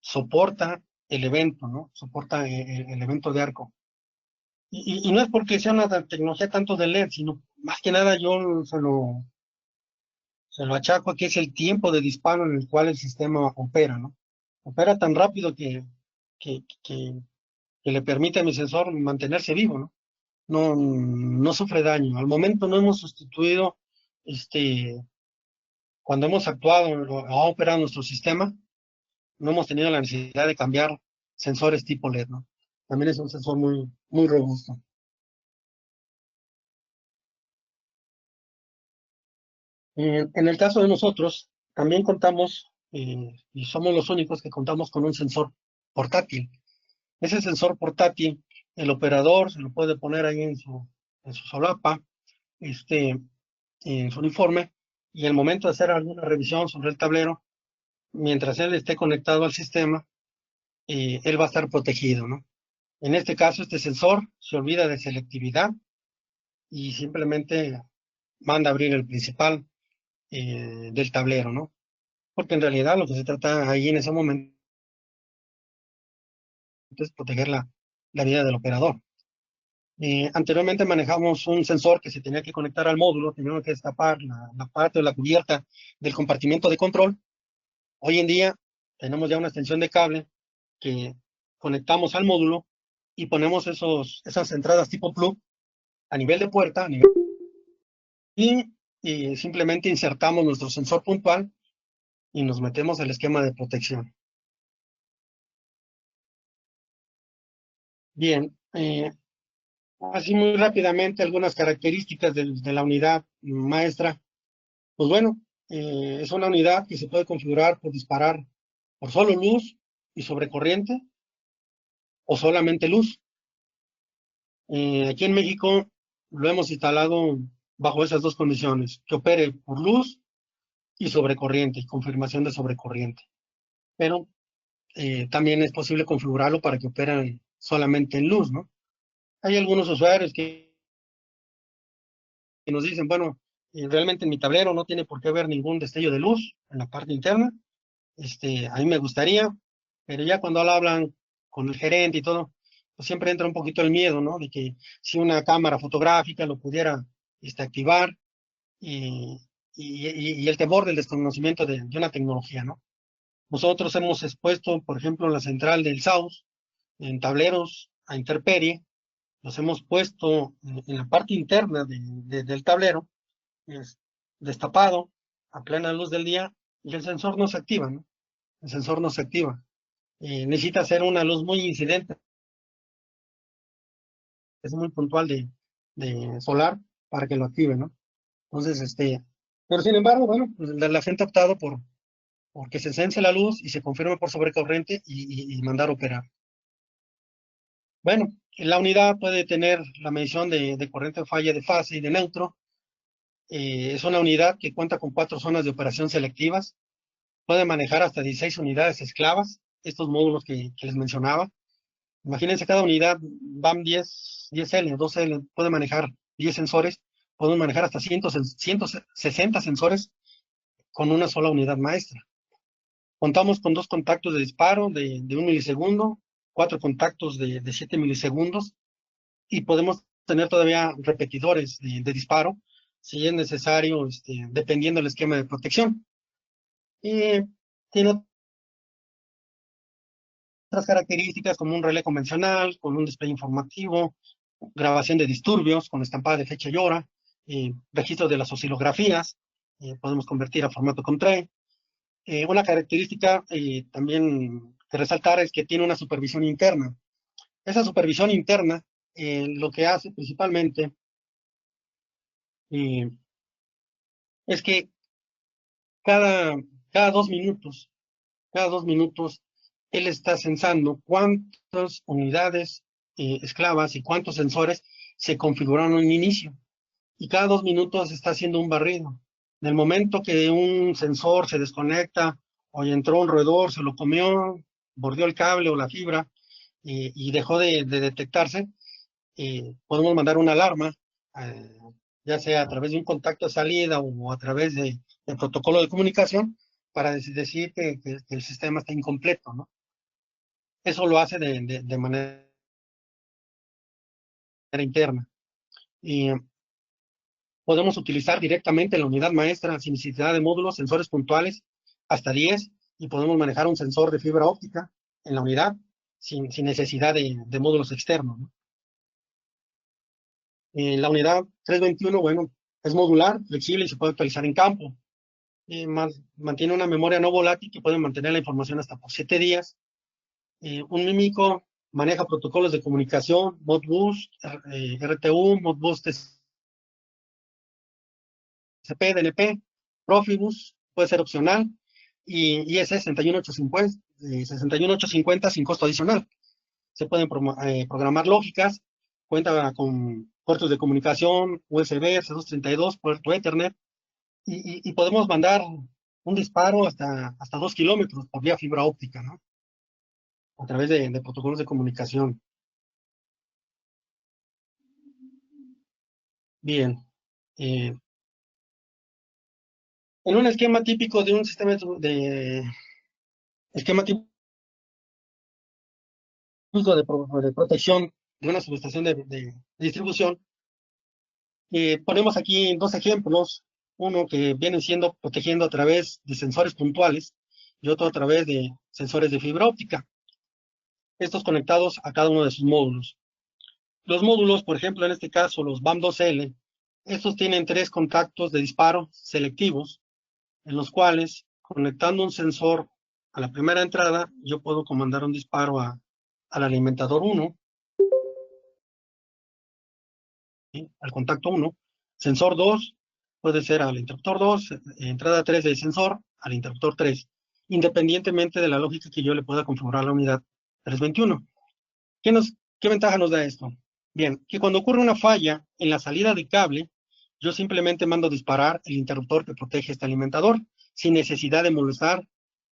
Speaker 1: soporta el evento, ¿no? Soporta el evento de arco. Y no es porque sea una tecnología tanto de LED, sino más que nada yo se lo achaco a que es el tiempo de disparo en el cual el sistema opera, ¿no? Opera tan rápido que le permite a mi sensor mantenerse vivo, ¿no? No sufre daño. Al momento no hemos sustituido, cuando hemos actuado o ha operado nuestro sistema, no hemos tenido la necesidad de cambiar sensores tipo LED, ¿no? También es un sensor muy robusto. En el caso de nosotros, también contamos, y somos los únicos que contamos con un sensor portátil. Ese sensor portátil, el operador se lo puede poner ahí en su solapa, en su uniforme, y al momento de hacer alguna revisión sobre el tablero, mientras él esté conectado al sistema, él va a estar protegido, ¿no? En este caso, este sensor se olvida de selectividad y simplemente manda a abrir el principal del tablero, ¿no? Porque en realidad lo que se trata ahí en ese momento es proteger la vida del operador. Anteriormente manejamos un sensor que se tenía que conectar al módulo, teníamos que destapar la parte de la cubierta del compartimento de control. Hoy en día tenemos ya una extensión de cable que conectamos al módulo y ponemos esas entradas tipo plug a nivel de puerta, y simplemente insertamos nuestro sensor puntual y nos metemos al esquema de protección. Bien, así muy rápidamente algunas características de la unidad maestra. Pues bueno, es una unidad que se puede configurar por disparar por solo luz y sobre corriente o solamente luz. Aquí en México lo hemos instalado bajo esas dos condiciones, que opere por luz y sobre corriente, y confirmación de sobrecorriente. Pero también es posible configurarlo para que opere solamente en luz, ¿no? Hay algunos usuarios que nos dicen, bueno, realmente en mi tablero no tiene por qué haber ningún destello de luz en la parte interna. A mí me gustaría, pero ya cuando hablan con el gerente y todo, pues siempre entra un poquito el miedo, ¿no? De que si una cámara fotográfica lo pudiera activar y el temor del desconocimiento de una tecnología, ¿no? Nosotros hemos expuesto, por ejemplo, la central del SAUS en tableros a intemperie, los hemos puesto en la parte interna del tablero, es destapado a plena luz del día y el sensor no se activa, ¿no? El sensor no se activa. Necesita ser una luz muy incidente, es muy puntual de solar para que lo active, ¿no? Entonces, pero sin embargo, bueno, pues la gente ha optado porque se sense la luz y se confirme por sobrecorriente y mandar a operar. Bueno, la unidad puede tener la medición de corriente falla de fase y de neutro. Es una unidad que cuenta con 4 zonas de operación selectivas. Puede manejar hasta 16 unidades esclavas, estos módulos que les mencionaba. Imagínense, cada unidad BAM 10L, 2L, puede manejar 10 sensores, podemos manejar hasta 160 sensores con una sola unidad maestra. Contamos con 2 contactos de disparo de 1 milisegundo, 4 contactos de 7 milisegundos, y podemos tener todavía repetidores de disparo, si es necesario, dependiendo del esquema de protección. Y tiene otras características como un relé convencional, con un display informativo, grabación de disturbios con estampada de fecha y hora, registro de las oscilografías, podemos convertir a formato COM3. Una característica también que resaltar es que tiene una supervisión interna. Esa supervisión interna lo que hace principalmente eh, es que cada, cada 2 minutos, cada 2 minutos, él está censando cuántas unidades esclavas y cuántos sensores se configuraron en inicio. Y cada 2 minutos está haciendo un barrido. En el momento que un sensor se desconecta o entró un roedor, se lo comió, bordeó el cable o la fibra y dejó de detectarse, podemos mandar una alarma, eh, ya sea a través de un contacto de salida o a través de protocolo de comunicación, para decir que el sistema está incompleto, ¿no? Eso lo hace de manera interna. Y podemos utilizar directamente la unidad maestra sin necesidad de módulos, sensores puntuales, hasta 10, y podemos manejar un sensor de fibra óptica en la unidad sin necesidad de módulos externos, ¿no? La unidad 321, bueno, es modular, flexible y se puede actualizar en campo. Mantiene una memoria no volátil que puede mantener la información hasta por 7 días. Un mímico maneja protocolos de comunicación, Modbus, RTU, Modbus TCP, DNP, Profibus, puede ser opcional, y IS 61850 sin costo adicional. Se pueden programar lógicas, cuenta con puertos de comunicación, USB, C232, puerto Ethernet, y podemos mandar un disparo hasta 2 kilómetros por vía fibra óptica, ¿no? A través de protocolos de comunicación. Bien. En un esquema típico de un sistema esquema típico de protección de una subestación de distribución, ponemos aquí 2 ejemplos. Uno que viene siendo protegiendo a través de sensores puntuales y otro a través de sensores de fibra óptica. Estos conectados a cada uno de sus módulos. Los módulos, por ejemplo, en este caso, los BAM2L, estos tienen 3 contactos de disparo selectivos, en los cuales, conectando un sensor a la primera entrada, yo puedo comandar un disparo al alimentador 1, ¿sí? Al contacto 1. Sensor 2 puede ser al interruptor 2, entrada 3 del sensor al interruptor 3, independientemente de la lógica que yo le pueda configurar a la unidad 321. ¿Qué ventaja nos da esto? Bien, que cuando ocurre una falla en la salida de cable, yo simplemente mando disparar el interruptor que protege este alimentador, sin necesidad de molestar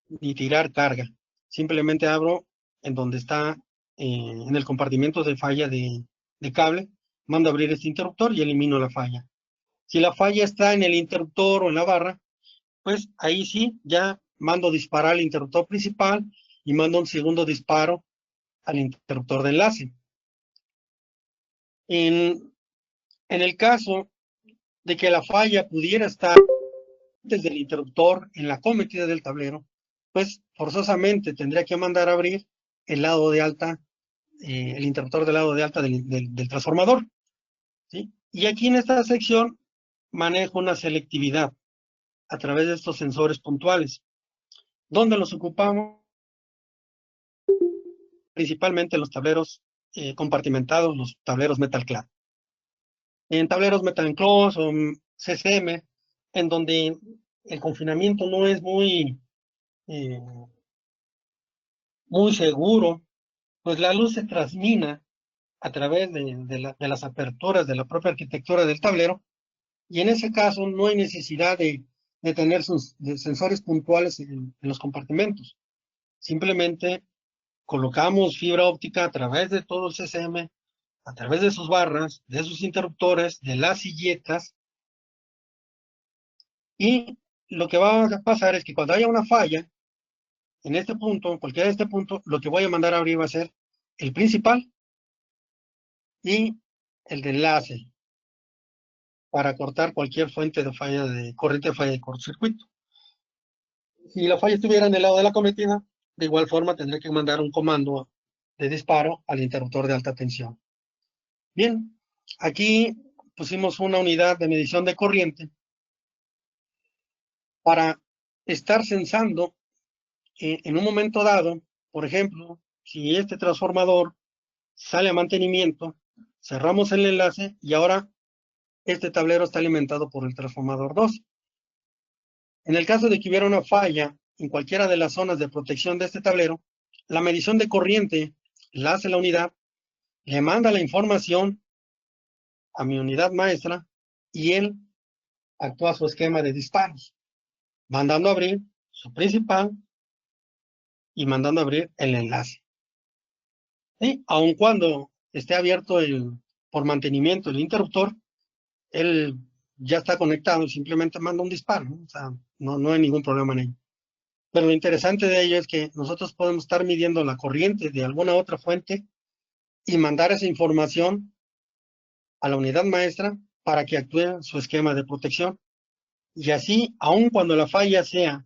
Speaker 1: ni tirar carga. Simplemente abro en donde está, en el compartimento de falla de cable, mando abrir este interruptor y elimino la falla. Si la falla está en el interruptor o en la barra, pues ahí sí, ya mando disparar al interruptor principal y mando un segundo disparo al interruptor de enlace. En el caso de que la falla pudiera estar desde el interruptor en la cometida del tablero, pues forzosamente tendría que mandar a abrir el lado de alta, el interruptor del lado de alta del transformador, ¿sí? Y aquí en esta sección manejo una selectividad a través de estos sensores puntuales. ¿Dónde los ocupamos? Principalmente los tableros compartimentados, los tableros Metal Clad. En tableros Metal Enclosed o CCM, en donde el confinamiento no es eh, muy seguro, pues la luz se transmina a través de las aperturas de la propia arquitectura del tablero, y en ese caso no hay necesidad de tener de sensores puntuales en los compartimentos. Simplemente colocamos fibra óptica a través de todo el CCM, a través de sus barras, de sus interruptores, de las silletas, y lo que va a pasar es que cuando haya una falla, en este punto, en cualquiera de este punto, lo que voy a mandar a abrir va a ser el principal y el de enlace para cortar cualquier fuente de falla de corriente de falla de cortocircuito. Si la falla estuviera en el lado de la cometida, de igual forma tendré que mandar un comando de disparo al interruptor de alta tensión. Bien, aquí pusimos una unidad de medición de corriente para estar sensando en un momento dado, por ejemplo, si este transformador sale a mantenimiento, cerramos el enlace y ahora este tablero está alimentado por el transformador 2. En el caso de que hubiera una falla en cualquiera de las zonas de protección de este tablero, la medición de corriente la hace la unidad, le manda la información a mi unidad maestra y él actúa su esquema de disparos, mandando a abrir su principal y mandando a abrir el enlace. ¿Sí? Aun cuando esté abierto por mantenimiento el interruptor, él ya está conectado y simplemente manda un disparo, ¿no? O sea, no hay ningún problema en ello. Pero lo interesante de ello es que nosotros podemos estar midiendo la corriente de alguna otra fuente y mandar esa información a la unidad maestra para que actúe su esquema de protección. Y así, aun cuando la falla sea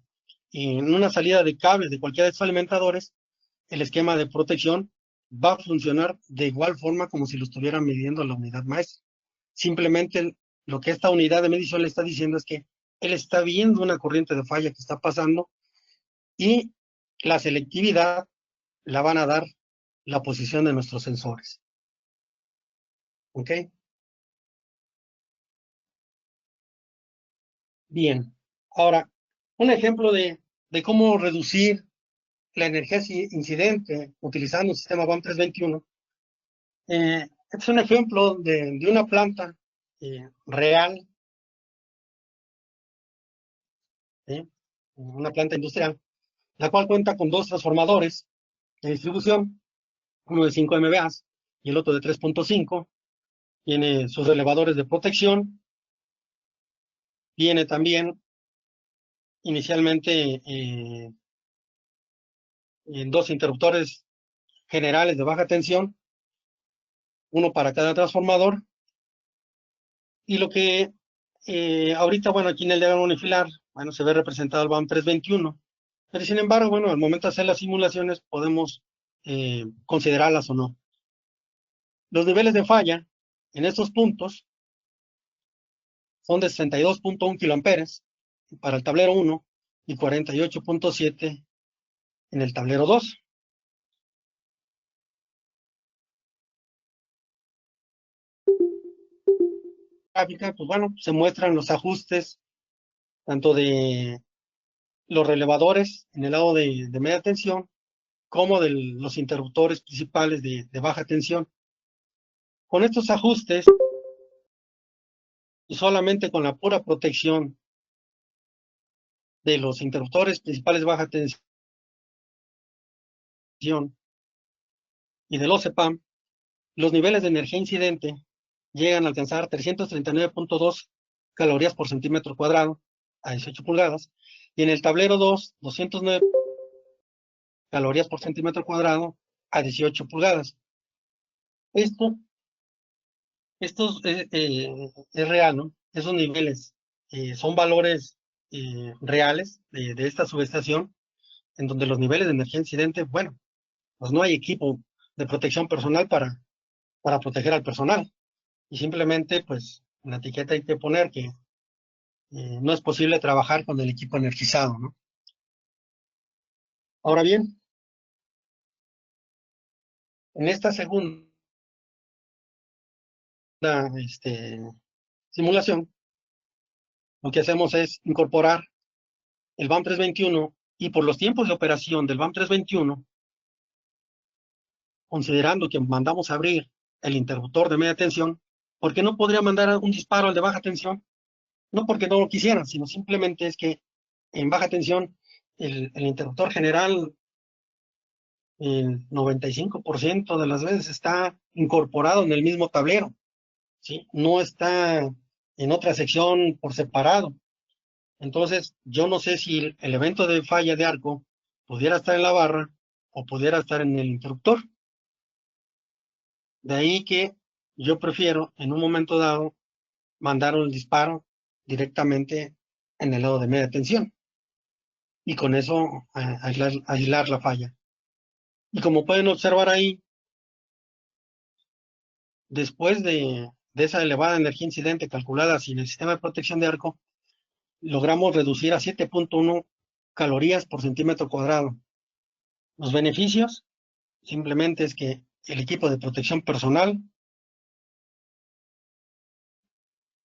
Speaker 1: en una salida de cables de cualquiera de estos alimentadores, el esquema de protección va a funcionar de igual forma como si lo estuviera midiendo la unidad maestra. Simplemente lo que esta unidad de medición le está diciendo es que él está viendo una corriente de falla que está pasando y la selectividad la van a dar la posición de nuestros sensores. ¿Ok? Bien. Ahora, un ejemplo de cómo reducir la energía incidente utilizando el sistema BAM 321. Este es un ejemplo de una planta real, una planta industrial, la cual cuenta con dos transformadores de distribución, uno de 5 MVA y el otro de 3.5. Tiene sus elevadores de protección. Tiene también inicialmente dos interruptores generales de baja tensión, uno para cada transformador. Y lo que ahorita, bueno, aquí en el diagrama unifilar, bueno, se ve representado el BAM 321. Pero sin embargo, bueno, al momento de hacer las simulaciones podemos considerarlas o no. Los niveles de falla en estos puntos son de 62.1 kiloamperes para el tablero 1 y 48.7 en el tablero 2. Gráfica, pues bueno, se muestran los ajustes tanto de los relevadores en el lado de media tensión como de los interruptores principales de baja tensión. Con estos ajustes y solamente con la pura protección de los interruptores principales de baja tensión y del OCPAM, los niveles de energía incidente llegan a alcanzar 339.2 calorías por centímetro cuadrado a 18 pulgadas, y en el tablero 2, 209 calorías por centímetro cuadrado a 18 pulgadas. Esto es real, ¿no? Esos niveles son valores reales de esta subestación. en donde los niveles de energía incidente, bueno, pues no hay equipo de protección personal para proteger al personal. Y simplemente, pues, en la etiqueta hay que poner que no es posible trabajar con el equipo energizado, ¿no? Ahora bien, en esta segunda simulación, lo que hacemos es incorporar el BAM 321 y por los tiempos de operación del BAM 321, considerando que mandamos a abrir el interruptor de media tensión, ¿por qué no podría mandar un disparo al de baja tensión? No porque no lo quisieran, sino simplemente es que en baja tensión el interruptor general, el 95% de las veces está incorporado en el mismo tablero, ¿sí? No está en otra sección por separado. Entonces, yo no sé si el evento de falla de arco pudiera estar en la barra o pudiera estar en el interruptor. De ahí que yo prefiero, en un momento dado, mandar un disparo directamente en el lado de media tensión y con eso aislar la falla. Y como pueden observar ahí, después de esa elevada energía incidente calculada sin el sistema de protección de arco, logramos reducir a 7.1 calorías por centímetro cuadrado. Los beneficios simplemente es que el equipo de protección personal,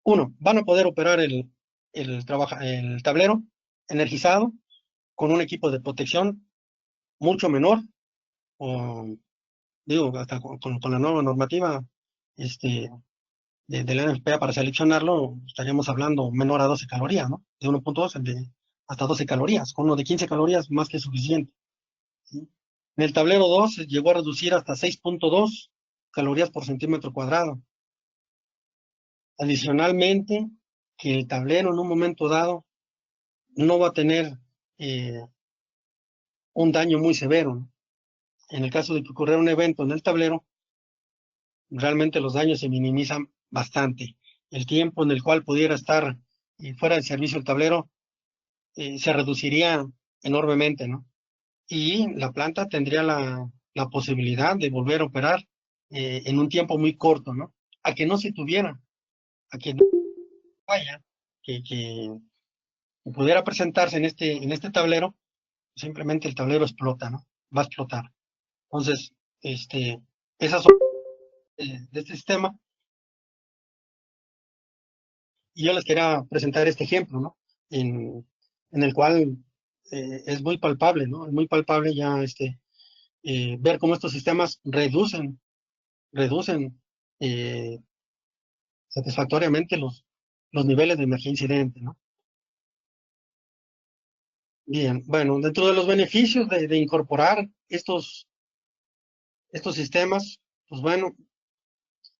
Speaker 1: uno, van a poder operar el tablero energizado con un equipo de protección mucho menor, o digo, hasta con la nueva normativa de la NFPA para seleccionarlo, estaríamos hablando menor a 12 calorías, ¿no? De 1.2 hasta 12 calorías, con uno de 15 calorías más que suficiente, ¿sí? En el tablero 2 se llegó a reducir hasta 6.2 calorías por centímetro cuadrado. Adicionalmente, que el tablero en un momento dado no va a tener un daño muy severo, ¿no? En el caso de que ocurriera un evento en el tablero, realmente los daños se minimizan bastante. El tiempo en el cual pudiera estar fuera de servicio el tablero se reduciría enormemente, ¿no? Y la planta tendría la posibilidad de volver a operar en un tiempo muy corto, ¿no? A que no se tuviera, a que no haya, que pudiera presentarse en este tablero, simplemente el tablero explota, ¿no? Va a explotar. Entonces, esas son de este sistema, y yo les quería presentar este ejemplo, ¿no? En el cual es muy palpable, ¿no? Es muy palpable ya ver cómo estos sistemas reducen eh, satisfactoriamente los niveles de emergencia incidente, ¿no? Bien, bueno, dentro de los beneficios de incorporar estos sistemas, pues bueno,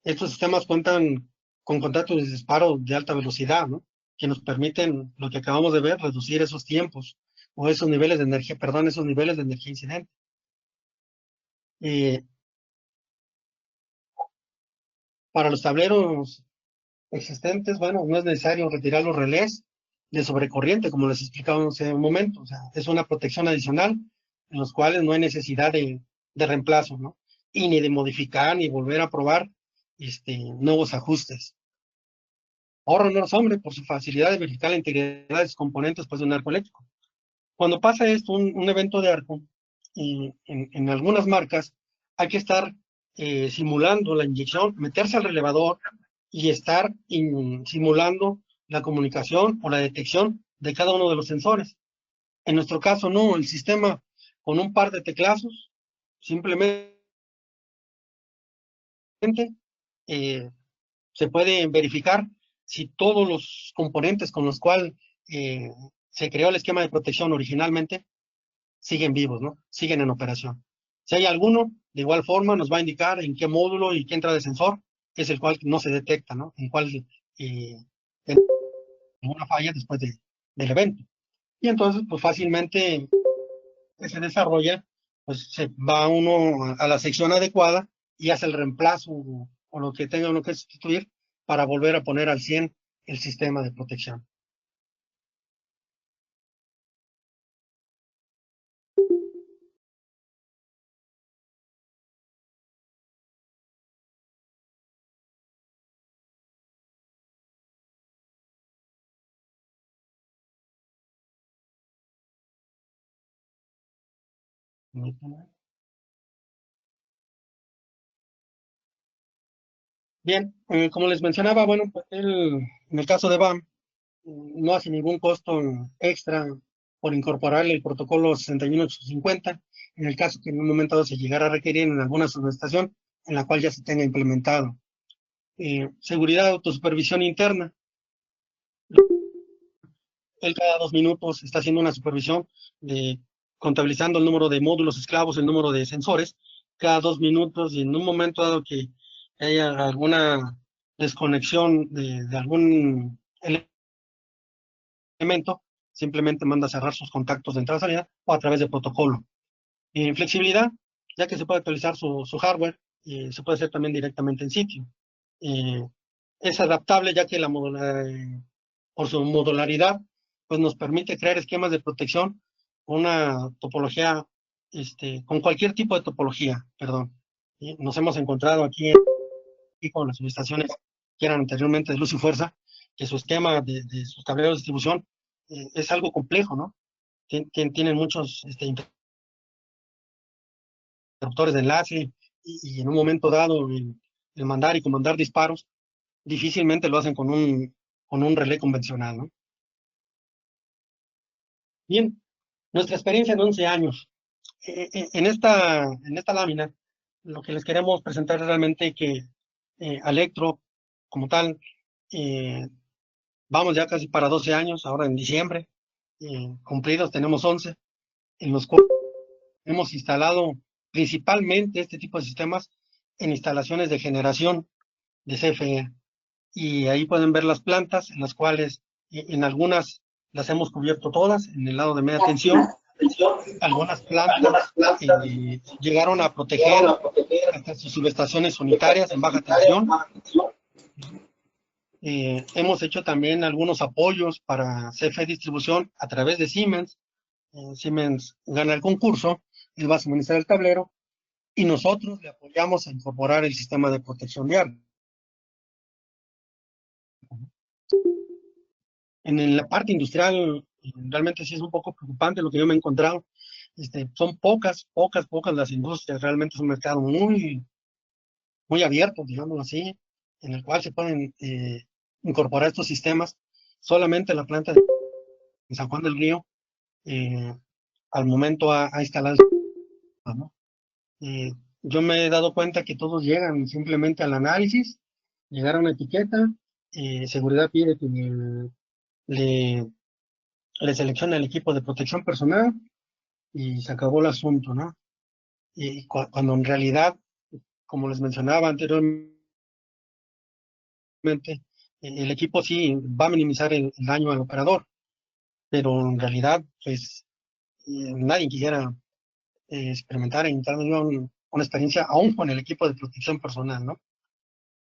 Speaker 1: estos sistemas cuentan con contactos de disparo de alta velocidad, ¿no? Que nos permiten, lo que acabamos de ver, reducir esos tiempos o esos niveles de energía, perdón, esos niveles de energía incidente. Eh, para los tableros existentes, bueno, no es necesario retirar los relés de sobrecorriente, como les explicábamos hace un momento. O sea, es una protección adicional en los cuales no hay necesidad de reemplazo, ¿no? Y ni de modificar ni volver a probar nuevos ajustes. Ahorran menos hombre por su facilidad de verificar la integridad de sus componentes después de un arco eléctrico. Cuando pasa esto, un evento de arco, y en algunas marcas hay que estar simulando la inyección, meterse al relevador y estar simulando la comunicación o la detección de cada uno de los sensores. En nuestro caso, no, el sistema con un par de teclazos simplemente eh, se puede verificar si todos los componentes con los cuales se creó el esquema de protección originalmente siguen vivos, ¿no? Siguen en operación. Si hay alguno, de igual forma nos va a indicar en qué módulo y qué entrada de sensor es el cual no se detecta, ¿no? En cuál una falla después del evento. Y entonces, pues fácilmente se desarrolla, pues se va uno a la sección adecuada y hace el reemplazo o lo que tenga uno que sustituir para volver a poner al 100 el sistema de protección. Bien, como les mencionaba, bueno, pues en el caso de BAM, no hace ningún costo extra por incorporar el protocolo 61850, en el caso que en un momento dado se llegara a requerir en alguna subestación en la cual ya se tenga implementado. Seguridad de autosupervisión interna. Él cada 2 minutos está haciendo una supervisión de contabilizando el número de módulos esclavos, el número de sensores, cada 2 minutos, y en un momento dado que haya alguna desconexión de algún elemento, simplemente manda a cerrar sus contactos de entrada-salida o a través de protocolo. Flexibilidad, ya que se puede actualizar su hardware, y se puede hacer también directamente en sitio. Es adaptable, ya que por su modularidad, pues nos permite crear esquemas de protección con una topología, con cualquier tipo de topología, perdón. ¿Sí? Nos hemos encontrado aquí con las subestaciones que eran anteriormente de luz y fuerza, que su esquema de sus tableros de distribución es algo complejo, ¿no? Tienen muchos interruptores de enlace, y en un momento dado el mandar y comandar disparos difícilmente lo hacen con un relé convencional, ¿no? Bien, nuestra experiencia en 11 años. En esta lámina, lo que les queremos presentar es realmente que Alectro, como tal, eh, vamos ya casi para 12 años, ahora en diciembre, cumplidos, tenemos 11, en los cuales hemos instalado principalmente este tipo de sistemas en instalaciones de generación de CFE. Y ahí pueden ver las plantas, en las cuales en algunas las hemos cubierto todas, en el lado de media tensión. Algunas plantas llegaron a proteger hasta sus subestaciones unitarias en baja tensión. Hemos hecho también algunos apoyos para CFE distribución a través de Siemens. Siemens gana el concurso, él va a suministrar el tablero y nosotros le apoyamos a incorporar el sistema de protección diaria. En la parte industrial, realmente sí es un poco preocupante lo que yo me he encontrado. Son pocas las industrias, realmente es un mercado muy, muy abierto, digámoslo así, en el cual se pueden incorporar estos sistemas. Solamente la planta de San Juan del Río, eh, al momento ha instalado el sistema, ¿no? Eh, yo me he dado cuenta que todos llegan simplemente al análisis, llegar a una etiqueta, seguridad pide que le, le seleccione el equipo de protección personal y se acabó el asunto, ¿no? Y cuando en realidad, como les mencionaba anteriormente, el equipo sí va a minimizar el daño al operador, pero en realidad, pues, nadie quisiera experimentar en tal una experiencia aún con el equipo de protección personal, ¿no?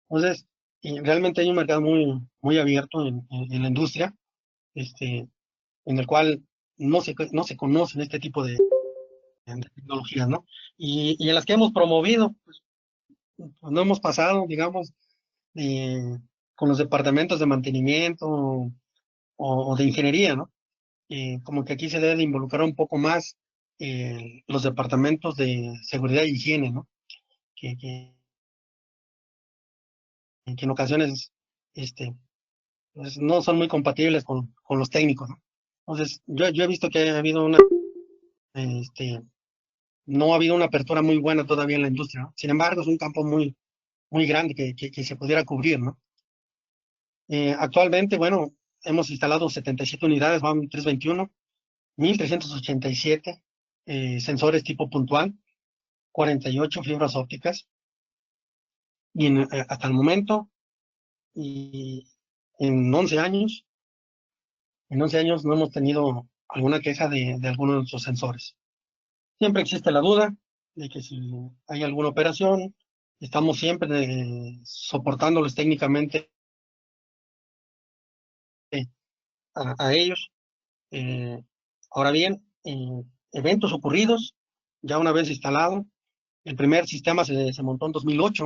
Speaker 1: Entonces, realmente hay un mercado muy, muy abierto en la industria, en el cual no se conocen este tipo de tecnologías, ¿no? Y en las que hemos promovido, pues no hemos pasado, digamos, eh, con los departamentos de mantenimiento o de ingeniería, ¿no? Como que aquí se debe de involucrar un poco más los departamentos de seguridad y higiene, ¿no? Que en ocasiones pues no son muy compatibles con los técnicos, ¿no? Entonces, yo he visto que ha habido no ha habido una apertura muy buena todavía en la industria, ¿no? Sin embargo, es un campo muy, muy grande que se pudiera cubrir, ¿no? Actualmente, bueno, hemos instalado 77 unidades, van 321, 1387 sensores tipo puntual, 48 fibras ópticas, y hasta el momento, y en 11 años, no hemos tenido alguna queja de alguno de nuestros sensores. Siempre existe la duda de que si hay alguna operación, estamos siempre soportándoles técnicamente a ellos. Eh, Ahora bien, eventos ocurridos, ya una vez instalado, el primer sistema se montó en 2008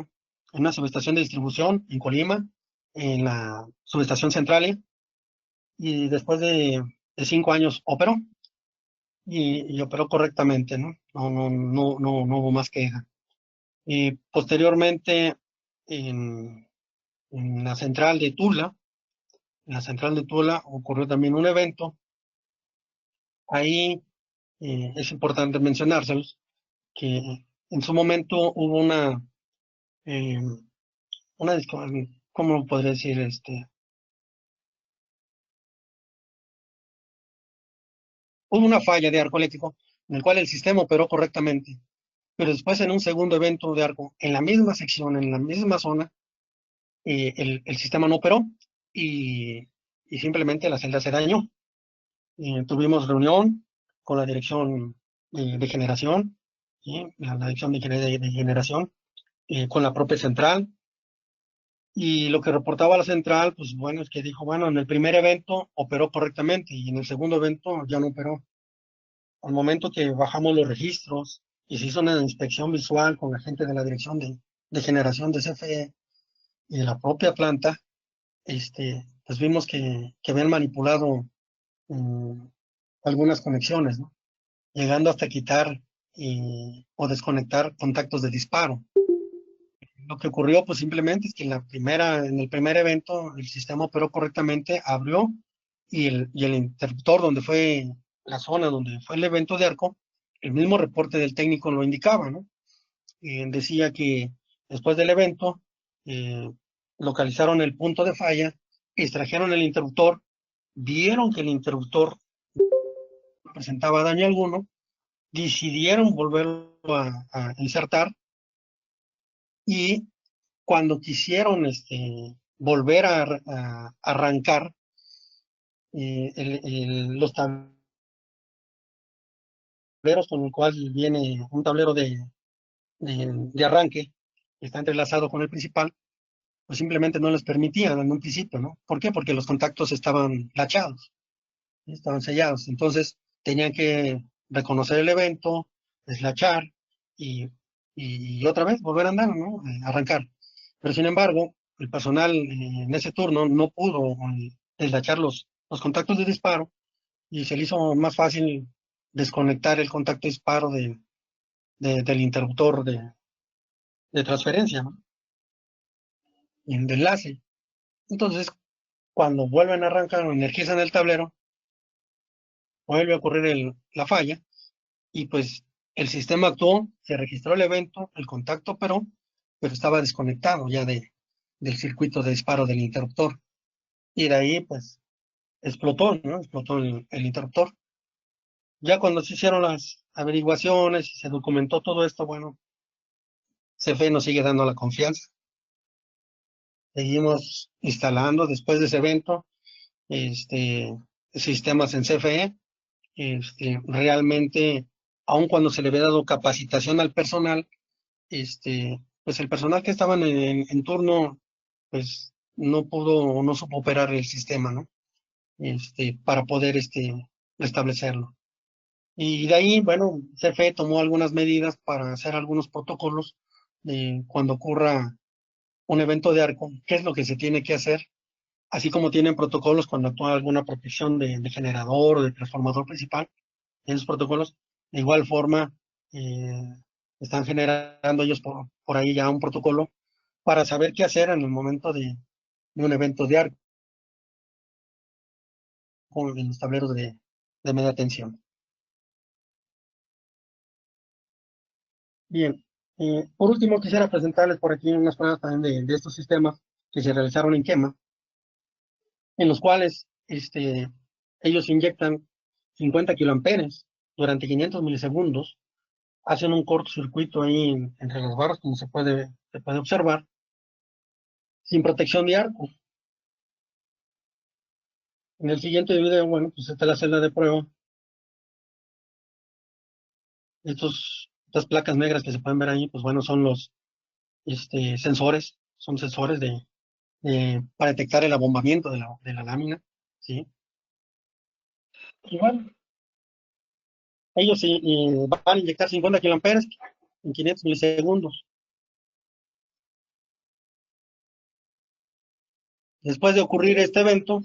Speaker 1: en una subestación de distribución en Colima, en la subestación central, y después de 5 años operó. y operó correctamente, ¿no? No hubo más queja. Y posteriormente, en, en la central de Tula, en la central de Tula ocurrió también un evento. Ahí es importante mencionárselos que en su momento hubo eh, ¿cómo podría decir? Hubo una falla de arco eléctrico en el cual el sistema operó correctamente, pero después en un segundo evento de arco, en la misma sección, en la misma zona, el sistema no operó y, y simplemente la celda se dañó. Tuvimos reunión con la dirección de generación, ¿sí? La dirección de generación, con la propia central. Y lo que reportaba la central, pues bueno, es que dijo, bueno, en el primer evento operó correctamente y en el segundo evento ya no operó. Al momento que bajamos los registros y se hizo una inspección visual con la gente de la dirección de generación de CFE y de la propia planta, pues vimos que habían manipulado mm, algunas conexiones, ¿no? Llegando hasta quitar o desconectar contactos de disparo. Lo que ocurrió, pues simplemente es que en el primer evento el sistema operó correctamente, abrió y el interruptor donde fue la zona donde fue el evento de arco, el mismo reporte del técnico lo indicaba, ¿no? Decía que después del evento eh, localizaron el punto de falla, extrajeron el interruptor, vieron que el interruptor no presentaba daño alguno, decidieron volverlo a insertar y cuando quisieron volver a arrancar los tableros con el cual viene un tablero de arranque que está entrelazado con el principal, pues simplemente no les permitían en un principio, ¿no? ¿Por qué? Porque los contactos estaban lachados, ¿sí? Estaban sellados. Entonces tenían que reconocer el evento, deslachar y, y otra vez volver a andar, ¿no? Arrancar. Pero sin embargo, el personal en ese turno no pudo deslachar los contactos de disparo y se le hizo más fácil desconectar el contacto de disparo del interruptor de transferencia, ¿no? Y de enlace. Entonces, cuando vuelven a arrancar o energizan el tablero, vuelve a ocurrir la falla y pues el sistema actuó, se registró el evento, el contacto operó, pero estaba desconectado ya del circuito de disparo del interruptor. Y de ahí pues explotó, ¿no? Explotó el interruptor. Ya cuando se hicieron las averiguaciones y se documentó todo esto, bueno, CFE nos sigue dando la confianza. Seguimos instalando después de ese evento sistemas en CFE. Realmente, aun cuando se le había dado capacitación al personal, pues el personal que estaba en turno, pues no pudo o no supo operar el sistema, ¿no? Para poder restablecerlo. Y de ahí, bueno, CFE tomó algunas medidas para hacer algunos protocolos de cuando ocurra un evento de arco, qué es lo que se tiene que hacer, así como tienen protocolos cuando actúa alguna protección de generador o de transformador principal, en esos protocolos, de igual forma, eh, están generando ellos por ahí ya un protocolo para saber qué hacer en el momento de un evento de arco en los tableros de media tensión. Bien, por último quisiera presentarles por aquí unas pruebas también de estos sistemas que se realizaron en quema, en los cuales ellos inyectan 50 kiloamperes durante 500 milisegundos, hacen un cortocircuito ahí entre las barras, como se puede observar, sin protección de arco. En el siguiente video, bueno, pues esta es la celda de prueba. Estas placas negras que se pueden ver ahí, pues bueno, son los sensores, son sensores para detectar el abombamiento de la lámina, ¿sí? Y bueno, ellos van a inyectar 50 kiloamperes en 500 milisegundos. Después de ocurrir este evento,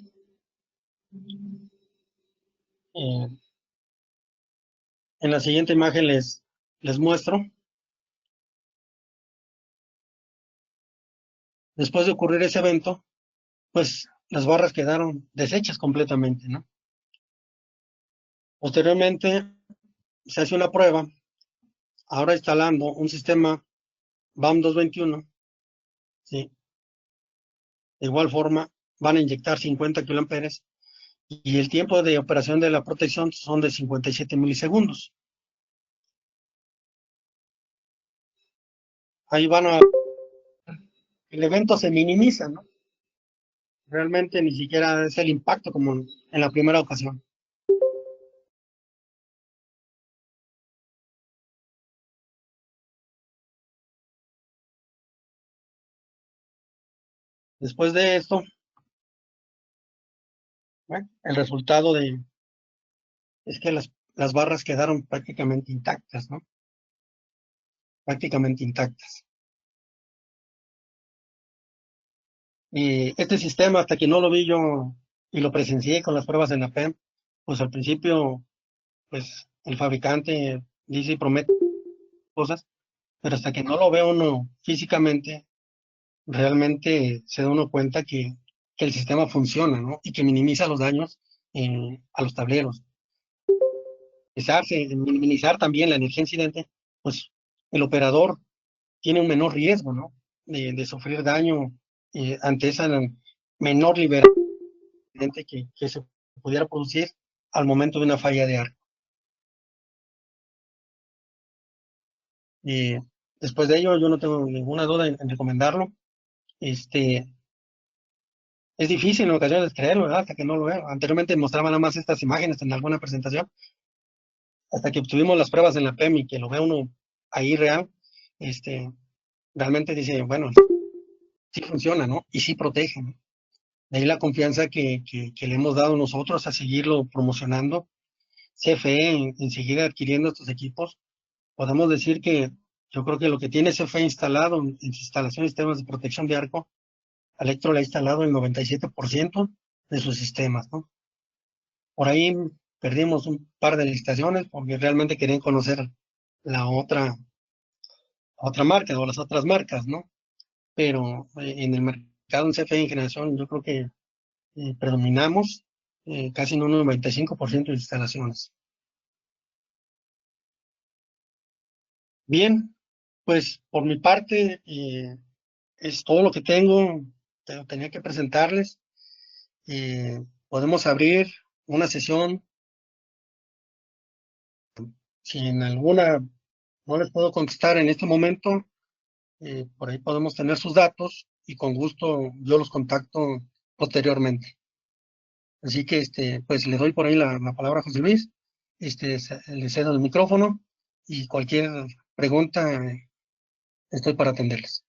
Speaker 1: eh, En la siguiente imagen les muestro. Después de ocurrir ese evento, pues las barras quedaron deshechas completamente, ¿no? Posteriormente se hace una prueba, ahora instalando un sistema BAM 221, ¿sí? De igual forma, van a inyectar 50 kiloamperes y el tiempo de operación de la protección son de 57 milisegundos. Ahí el evento se minimiza, ¿no? Realmente ni siquiera es el impacto como en la primera ocasión. Después de esto, bueno, el resultado es que las barras quedaron prácticamente intactas, ¿no? Prácticamente intactas. Y este sistema, hasta que no lo vi yo y lo presencié con las pruebas en la PEM, pues al principio, pues el fabricante dice y promete cosas, pero hasta que no lo ve uno físicamente, realmente se da uno cuenta que el sistema funciona, ¿no? Y que minimiza los daños a los tableros. Minimizar también la energía incidente, pues el operador tiene un menor riesgo, ¿no? De sufrir daño ante esa menor liberación que se pudiera producir al momento de una falla de arco. Y después de ello, yo no tengo ninguna duda en recomendarlo. Este, es difícil en ocasiones creerlo, ¿verdad? Hasta que no lo veo. Anteriormente mostraba nada más estas imágenes en alguna presentación, hasta que tuvimos las pruebas en la PEM y que lo ve uno ahí real, realmente dice, bueno, sí funciona, ¿no? Y sí protege, ¿no? De ahí la confianza que le hemos dado nosotros a seguirlo promocionando. CFE en seguir adquiriendo estos equipos. Podemos decir que yo creo que lo que tiene CFE instalado en sus instalaciones, sistemas de protección de arco, Electro le ha instalado el 97% de sus sistemas, ¿no? Por ahí perdimos un par de licitaciones porque realmente querían conocer la otra marca o las otras marcas, ¿no? Pero en el mercado en CFE en generación yo creo que predominamos casi en un 95% de instalaciones. Bien, pues por mi parte es todo lo que tengo, tenía que presentarles. Podemos abrir una sesión, si en alguna no les puedo contestar en este momento, por ahí podemos tener sus datos y con gusto yo los contacto posteriormente. Así que pues le doy por ahí la palabra a José Luis, le cedo el micrófono y cualquier pregunta estoy para atenderles.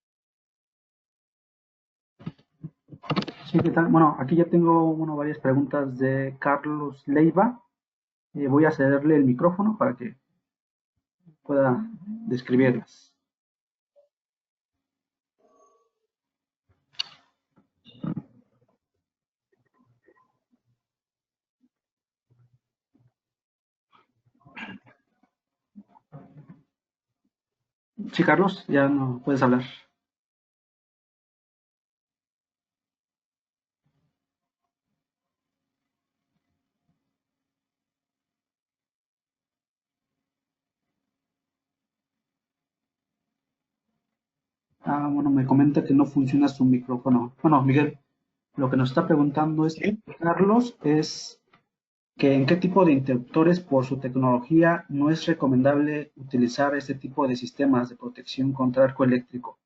Speaker 2: Sí, ¿qué tal? Bueno, aquí ya tengo varias preguntas de Carlos Leiva. Voy a cederle el micrófono para que pueda describirlas. Sí, Carlos, ya no puedes hablar. Bueno, me comenta que no funciona su micrófono. Bueno, Miguel, lo que nos está preguntando
Speaker 1: ¿Sí?
Speaker 2: Carlos es que en qué tipo de interruptores por su tecnología no es recomendable utilizar este tipo de sistemas de protección contra arco eléctrico.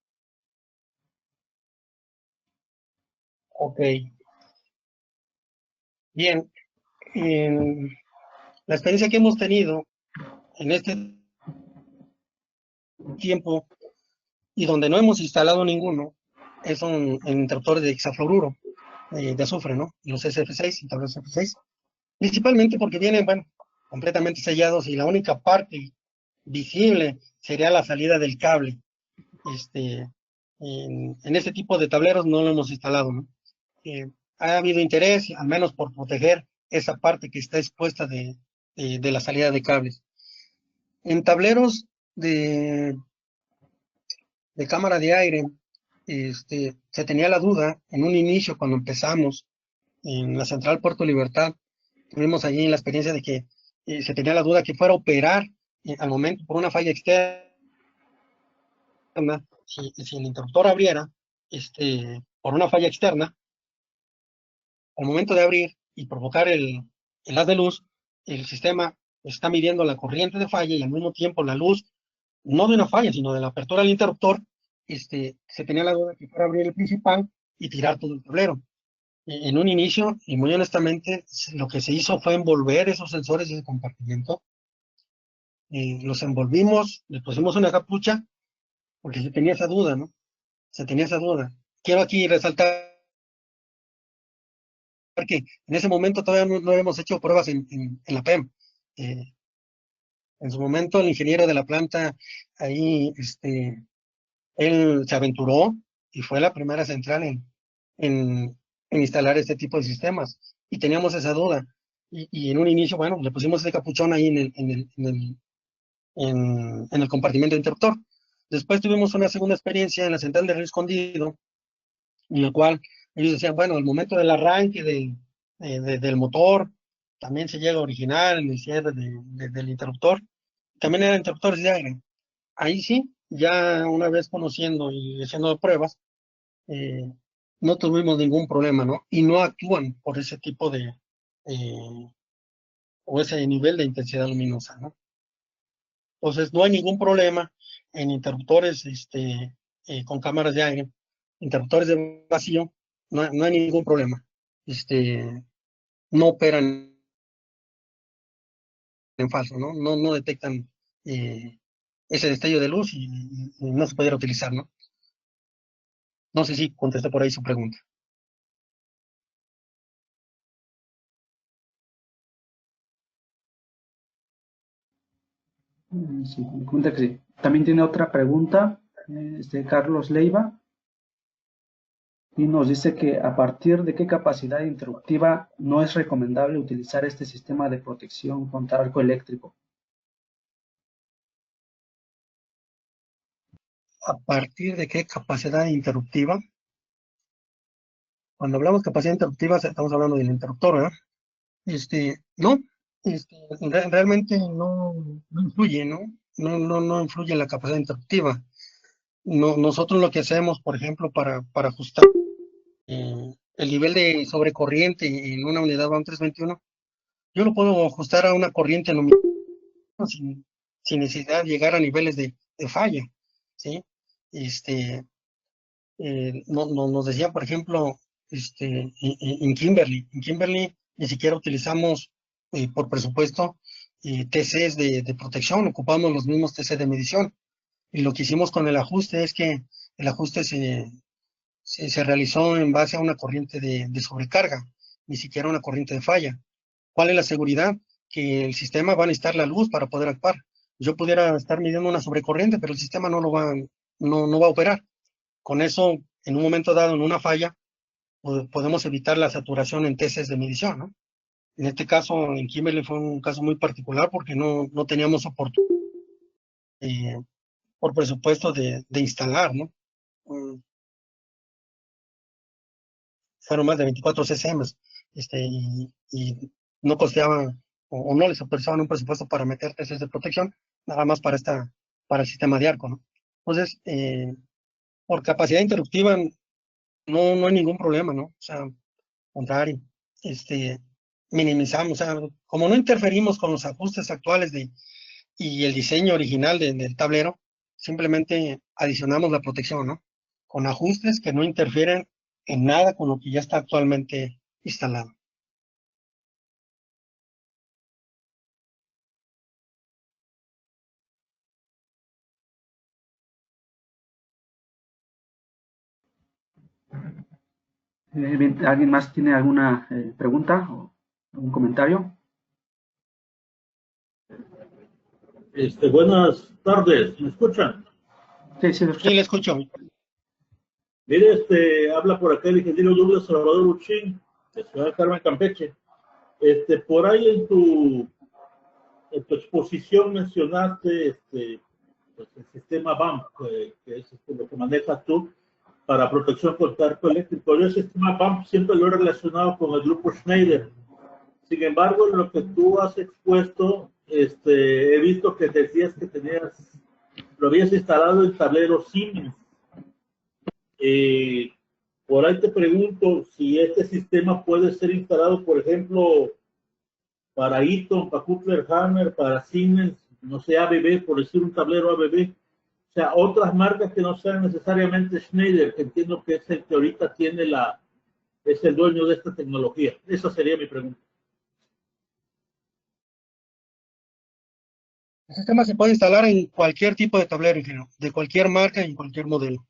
Speaker 1: Ok, bien. La experiencia que hemos tenido en este tiempo y donde no hemos instalado ninguno es un interruptor de hexafluoruro de azufre, ¿no? Los SF6, interruptores SF6, principalmente porque vienen, bueno, completamente sellados y la única parte visible sería la salida del cable. En este tipo de tableros no lo hemos instalado, ¿no? Ha habido interés, al menos por proteger esa parte que está expuesta de la salida de cables. En tableros de cámara de aire, se tenía la duda en un inicio cuando empezamos en la central Puerto Libertad. Tuvimos allí la experiencia de que se tenía la duda que fuera a operar al momento por una falla externa. Si el interruptor abriera por una falla externa, al momento de abrir y provocar el haz de luz, el sistema está midiendo la corriente de falla y al mismo tiempo la luz, no de una falla, sino de la apertura del interruptor. Se tenía la duda que fuera a abrir el principal y tirar todo el tablero. En un inicio, y muy honestamente, lo que se hizo fue envolver esos sensores de compartimiento. Los envolvimos, le pusimos una capucha, porque se tenía esa duda, ¿no? Se tenía esa duda. Quiero aquí resaltar que en ese momento todavía no habíamos hecho pruebas en la PEM. En su momento, el ingeniero de la planta, ahí, él se aventuró y fue la primera central en instalar este tipo de sistemas. Y teníamos esa duda. Y en un inicio, bueno, le pusimos ese capuchón ahí en el compartimento de interruptor. Después tuvimos una segunda experiencia en la central de Río Escondido, en la cual ellos decían, bueno, al momento del arranque del motor, también se llega a originar en el cierre del interruptor. También eran interruptores de aire. Ahí sí, ya una vez conociendo y haciendo pruebas, eh, no tuvimos ningún problema, ¿no? Y no actúan por ese tipo o ese nivel de intensidad luminosa, ¿no? Entonces, no hay ningún problema en interruptores con cámaras de aire, interruptores de vacío, no hay ningún problema. No operan en falso, ¿no? No detectan ese destello de luz y no se pudiera utilizar, ¿no? No sé si contesté por ahí su pregunta.
Speaker 2: Sí, me comenta que sí. También tiene otra pregunta, Carlos Leiva, y nos dice que a partir de qué capacidad interruptiva no es recomendable utilizar este sistema de protección contra arco eléctrico.
Speaker 1: ¿A partir de qué capacidad interruptiva? Cuando hablamos de capacidad interruptiva, estamos hablando del interruptor, ¿verdad? No, realmente no influye, ¿no? No influye en la capacidad interruptiva. No, nosotros lo que hacemos, por ejemplo, para ajustar el nivel de sobrecorriente en una unidad BAM 321, yo lo puedo ajustar a una corriente luminosa sin necesidad de llegar a niveles de falla, ¿sí? Nos decía, por ejemplo, en Kimberly ni siquiera utilizamos por presupuesto TCs de protección, ocupamos los mismos TC de medición. Y lo que hicimos con el ajuste es que el ajuste se realizó en base a una corriente de sobrecarga, ni siquiera una corriente de falla. ¿Cuál es la seguridad? Que el sistema va a necesitar la luz para poder actuar. Yo pudiera estar midiendo una sobrecorriente, pero el sistema no va a operar. Con eso, en un momento dado, en una falla, podemos evitar la saturación en TCs de medición, ¿no? En este caso, en Kimberly fue un caso muy particular porque no teníamos oportunidad por presupuesto de instalar, ¿no? Fueron más de 24 CCM, y no costeaban o no les autorizaban un presupuesto para meter TCs de protección, nada más para el sistema de arco, ¿no? Entonces, por capacidad interruptiva, no hay ningún problema, ¿no? O sea, contrario, este, minimizamos, o sea, como no interferimos con los ajustes actuales y el diseño original del tablero, simplemente adicionamos la protección, ¿no? Con ajustes que no interfieren en nada con lo que ya está actualmente instalado.
Speaker 2: ¿Alguien más tiene alguna pregunta o algún comentario?
Speaker 3: Buenas tardes, ¿me escuchan?
Speaker 2: Sí, sí,
Speaker 1: Sí, le escucho.
Speaker 3: Mire, habla por acá el ingeniero Douglas Salvador Uchín, de Ciudad Carmen, Campeche. Por ahí En tu exposición mencionaste pues el sistema BAMP, que es lo que manejas tú para protección contra arco eléctrico. Yo el sistema BAMP siempre lo he relacionado con el grupo Schneider. Sin embargo, en lo que tú has expuesto, he visto que decías que lo habías instalado en tableros Siemens. Por ahí te pregunto si este sistema puede ser instalado, por ejemplo, para Eaton, para Cutler Hammer, para Siemens, no sé, ABB, por decir un tablero ABB. O sea, otras marcas que no sean necesariamente Schneider, que entiendo que es el que ahorita es el dueño de esta tecnología. Esa sería mi pregunta.
Speaker 1: El sistema se puede instalar en cualquier tipo de tablero, ingeniero, de cualquier marca y en cualquier modelo.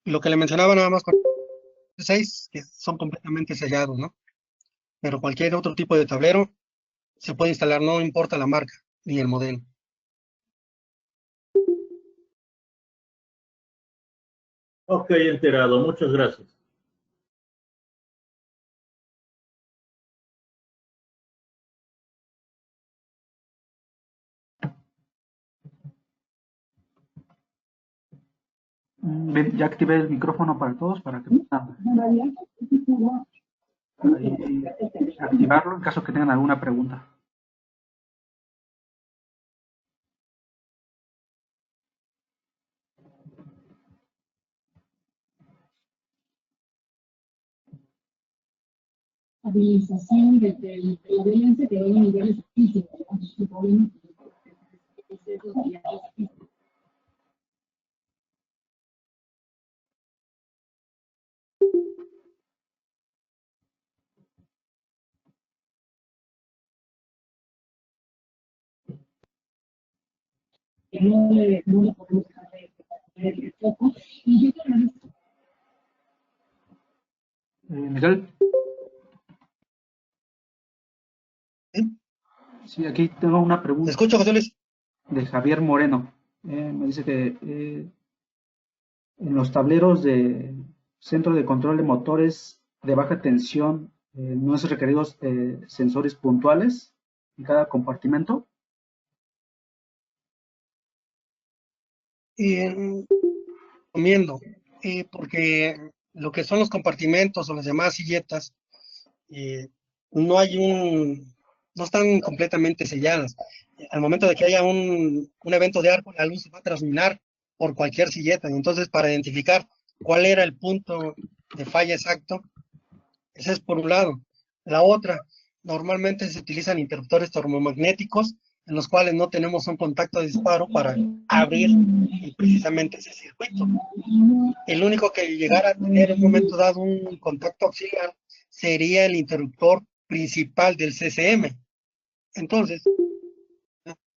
Speaker 1: Lo que le mencionaba nada más con 6, que son completamente sellados, ¿no? Pero cualquier otro tipo de tablero se puede instalar, no importa la marca ni el modelo.
Speaker 3: Ok, enterado. Muchas gracias.
Speaker 2: Bien, ya activé el micrófono para todos para que puedan activarlo en caso que tengan alguna pregunta.
Speaker 4: Habilitación desde la violencia que hay a niveles físicos, ¿no? Que no le podemos dejar de el foco. Y yo creo
Speaker 2: Miguel,
Speaker 1: ¿Sí?
Speaker 2: sí, aquí tengo una
Speaker 1: ¿Te
Speaker 2: pregunta
Speaker 1: escucho, José Luis?
Speaker 2: de Javier Moreno. Me dice que en los tableros de centro de control de motores de baja tensión no es requeridos sensores puntuales en cada compartimento.
Speaker 1: Recomiendo, porque lo que son los compartimentos o las llamadas silletas, no no están completamente selladas. Al momento de que haya un evento de arco, la luz se va a transmitir por cualquier silleta. Entonces, para identificar cuál era el punto de falla exacto, ese es por un lado. La otra, normalmente se utilizan interruptores termomagnéticos en los cuales no tenemos un contacto de disparo para abrir precisamente ese circuito. El único que llegara a tener en un momento dado un contacto auxiliar sería el interruptor principal del CCM. Entonces,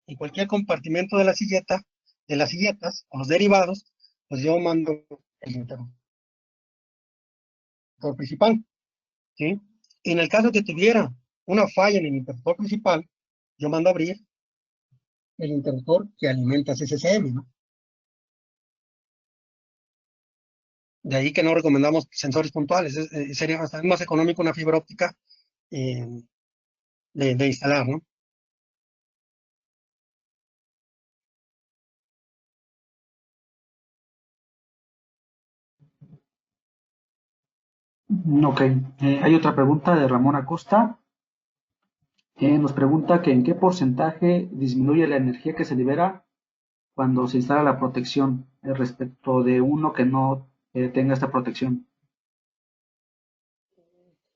Speaker 1: en cualquier compartimento de de las silletas, o los derivados, pues yo mando el interruptor principal, ¿sí? En el caso que tuviera una falla en el interruptor principal, yo mando a abrir el interruptor que alimenta ese CCM, ¿no? De ahí que no recomendamos sensores puntuales. Sería bastante más económico una fibra óptica eh, de instalar, ¿no?
Speaker 2: Ok, hay otra pregunta de Ramón Acosta. Nos pregunta que en qué porcentaje disminuye la energía que se libera cuando se instala la protección respecto de uno que no tenga esta protección.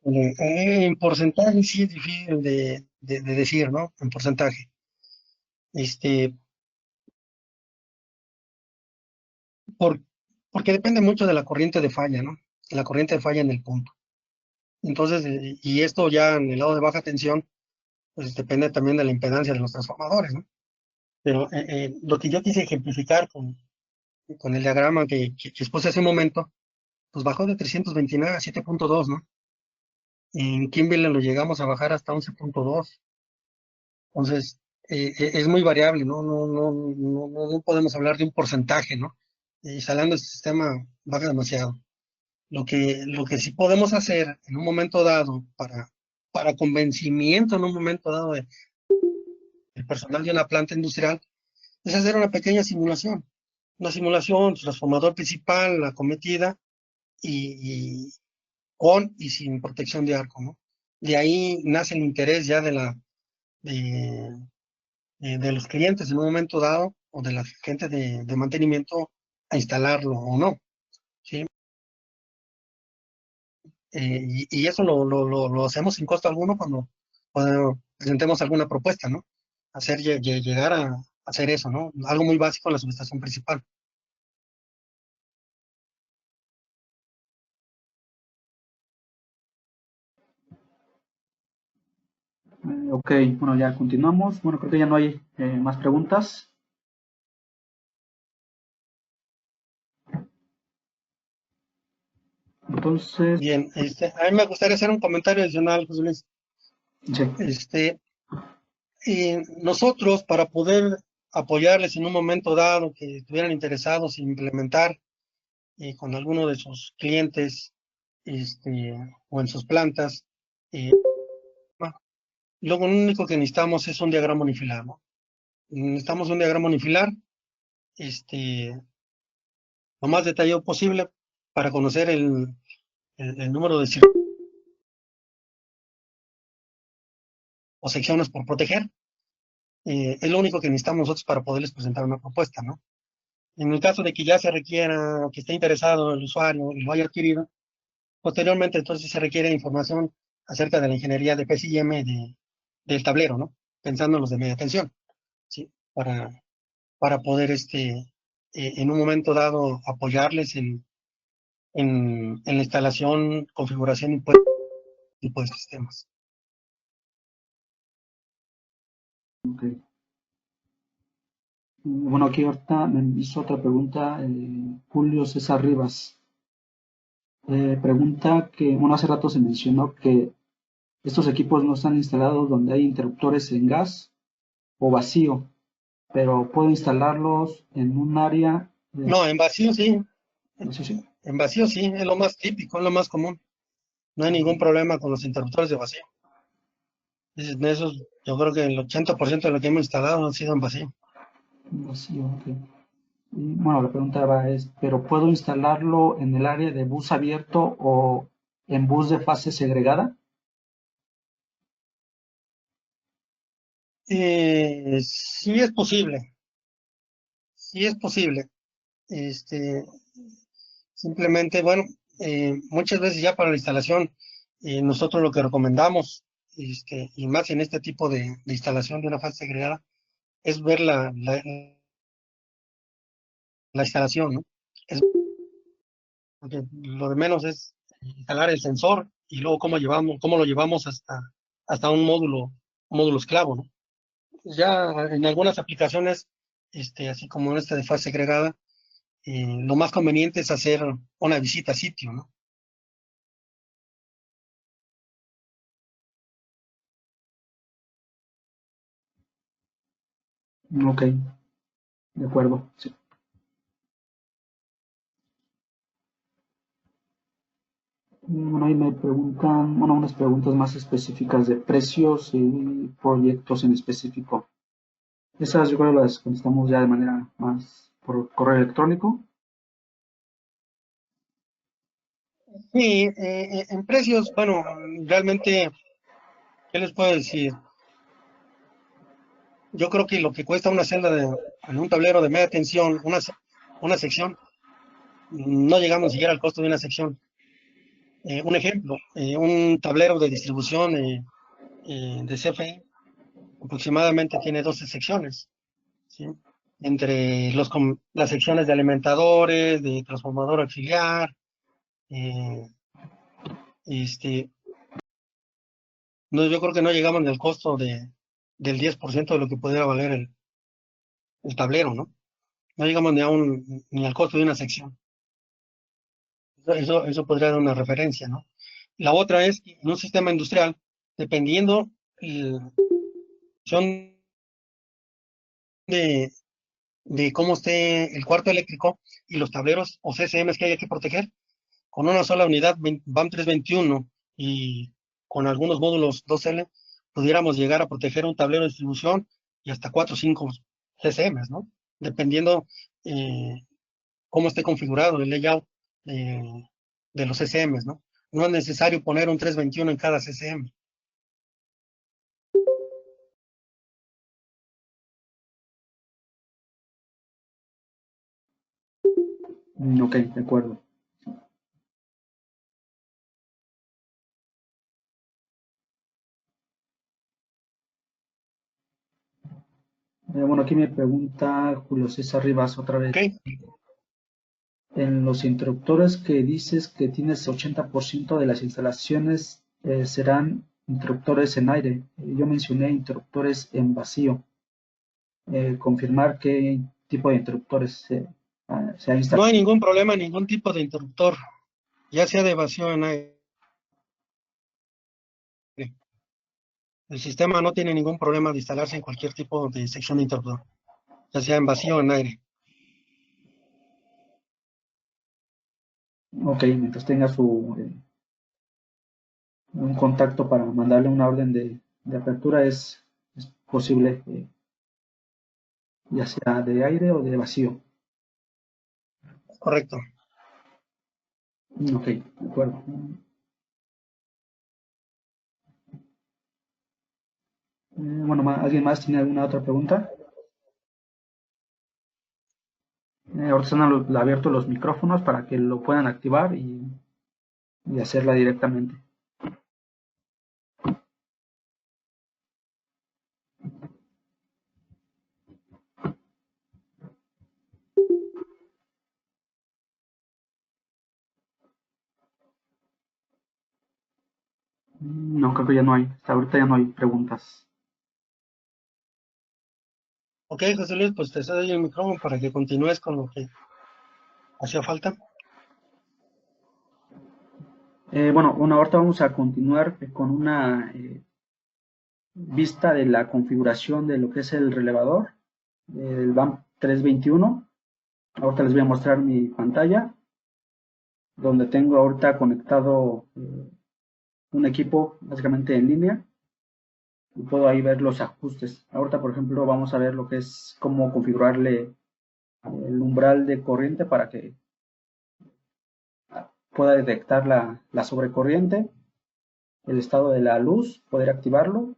Speaker 1: En porcentaje sí es difícil de decir, ¿no? En porcentaje. Este, por, porque depende mucho de la corriente de falla, ¿no? La corriente de falla en el punto. Entonces, y esto ya en el lado de baja tensión, pues depende también de la impedancia de los transformadores, ¿no? Pero lo que yo quise ejemplificar con el diagrama que expuse hace un momento, pues bajó de 329 a 7.2, ¿no? En Kimberley lo llegamos a bajar hasta 11.2. Entonces, es muy variable, ¿no? No podemos hablar de un porcentaje, ¿no? Instalando este sistema baja demasiado. Lo que sí podemos hacer en un momento dado para convencimiento en un momento dado de el personal de una planta industrial es hacer una pequeña simulación. Una simulación, transformador principal, la cometida, y con y sin protección de arco, ¿no? De ahí nace el interés ya de, de los clientes en un momento dado, o de la gente de mantenimiento, a instalarlo o no, ¿sí? Y eso lo hacemos sin costo alguno cuando presentemos alguna propuesta, ¿no? Llegar a hacer eso, ¿no? Algo muy básico en la subestación principal.
Speaker 2: Ok, bueno, ya continuamos. Bueno, creo que ya no hay más preguntas. Entonces,
Speaker 1: Bien, a mí me gustaría hacer un comentario adicional, José Luis.
Speaker 2: sí.
Speaker 1: Nosotros, para poder apoyarles en un momento dado que estuvieran interesados en implementar con alguno de sus clientes o en sus plantas, eh, lo único que necesitamos es un diagrama unifilar, ¿no? Necesitamos un diagrama unifilar, lo más detallado posible para conocer el número de o secciones por proteger. Es lo único que necesitamos nosotros para poderles presentar una propuesta, ¿no? En el caso de que ya se requiera, que esté interesado el usuario y lo haya adquirido, posteriormente entonces se requiere información acerca de la ingeniería de PCIM del tablero, ¿no? Pensando en los de media tensión, ¿sí? Para poder en un momento dado apoyarles en la instalación, configuración y tipo de sistemas.
Speaker 2: Okay. Bueno, aquí ahorita me hizo otra pregunta Julio César Rivas. Pregunta que, bueno, hace rato se mencionó que estos equipos no están instalados donde hay interruptores en gas o vacío, pero puedo instalarlos en un área de...
Speaker 1: No, en vacío sí,
Speaker 2: Sí, sí.
Speaker 1: en vacío sí, es lo más típico, es lo más común. No hay ningún problema con los interruptores de vacío. De esos, yo creo que el 80% de lo que hemos instalado han sido en vacío.
Speaker 2: Vacío, ok. Y, bueno, la pregunta va es, ¿pero puedo instalarlo en el área de bus abierto o en bus de fase segregada?
Speaker 1: Sí es posible, sí es posible. Este, Simplemente, bueno, muchas veces ya para la instalación, nosotros lo que recomendamos, y más en este tipo de instalación de una fase segregada, es ver la instalación, ¿no? Es, porque lo de menos es instalar el sensor y luego cómo lo llevamos hasta un módulo esclavo, ¿no? Ya en algunas aplicaciones, así como en esta de fase segregada, lo más conveniente es hacer una visita a sitio, ¿no?
Speaker 2: Ok, de acuerdo. Sí. Bueno, ahí me preguntan, bueno, unas preguntas más específicas de precios y proyectos en específico. Esas yo creo que las contestamos ya de manera más por correo electrónico.
Speaker 1: Sí, en precios, bueno, realmente, ¿qué les puedo decir? Yo creo que lo que cuesta una celda en un tablero de media tensión, una sección, no llegamos ni siquiera al costo de una sección. Un ejemplo, un tablero de distribución de CFE aproximadamente tiene 12 secciones, ¿sí? Entre las secciones de alimentadores, de transformador auxiliar, eh, este, no, yo creo que no llegamos ni al costo del 10% de lo que pudiera valer el tablero, ¿no? No llegamos ni al costo de una sección. Eso podría dar una referencia, ¿no? La otra es que en un sistema industrial, dependiendo la función de, de cómo esté el cuarto eléctrico y los tableros o CSMs que haya que proteger, con una sola unidad BAM 321 y con algunos módulos 2L, pudiéramos llegar a proteger un tablero de distribución y hasta 4 o 5 CCMs, ¿no? Dependiendo cómo esté configurado el layout de los CCMs, ¿no? No es necesario poner un 321 en cada CCM.
Speaker 2: Ok, de acuerdo. Bueno, aquí me pregunta Julio César Rivas otra vez.
Speaker 1: ¿Ok?
Speaker 2: En los interruptores que dices que tienes 80% de las instalaciones serán interruptores en aire. Yo mencioné interruptores en vacío. Confirmar qué tipo de interruptores se ha
Speaker 1: No
Speaker 2: instalado.
Speaker 1: hay ningún problema, ningún tipo de interruptor, ya sea de vacío en aire. El sistema no tiene ningún problema de instalarse en cualquier tipo de sección de interruptor, ya sea en vacío o en aire.
Speaker 2: Ok, mientras tenga un contacto para mandarle una orden de apertura es posible, ya sea de aire o de vacío.
Speaker 1: Correcto.
Speaker 2: Ok, de acuerdo. Bueno, ¿alguien más tiene alguna otra pregunta? Ahora están abiertos los micrófonos para que lo puedan activar y hacerla directamente. No, creo que ya no hay. Hasta ahorita ya no hay preguntas.
Speaker 1: Ok, José Luis, pues te cedo el micrófono para que continúes con lo que hacía falta.
Speaker 2: Bueno, ahorita vamos a continuar con una vista de la configuración de lo que es el relevador del BAM 321. Ahorita les voy a mostrar mi pantalla, donde tengo ahorita conectado un equipo básicamente en línea y puedo ahí ver los ajustes. Ahorita, por ejemplo, vamos a ver lo que es cómo configurarle el umbral de corriente para que pueda detectar la sobrecorriente, el estado de la luz, poder activarlo,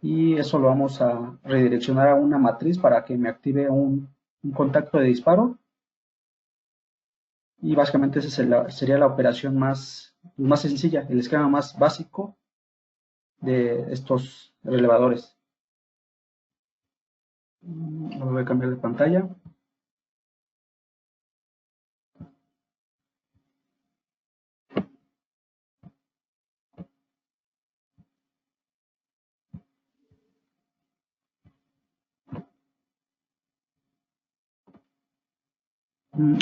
Speaker 2: y eso lo vamos a redireccionar a una matriz para que me active un contacto de disparo, y básicamente esa sería la operación más sencilla, el esquema más básico de estos relevadores. Voy a cambiar de pantalla.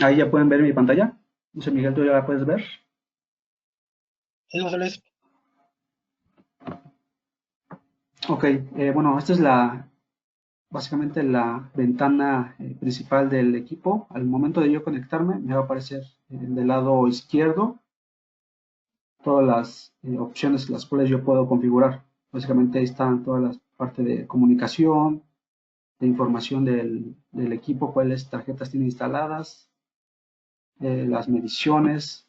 Speaker 2: Ahí ya pueden ver mi pantalla. No sé, Miguel, ¿tú ya la puedes ver?
Speaker 1: Sí, José Luis.
Speaker 2: Ok, bueno, esta es básicamente la ventana principal del equipo. Al momento de yo conectarme, me va a aparecer del lado izquierdo todas las opciones las cuales yo puedo configurar. Básicamente ahí están todas las partes de comunicación, de información del equipo, cuáles tarjetas tiene instaladas, las mediciones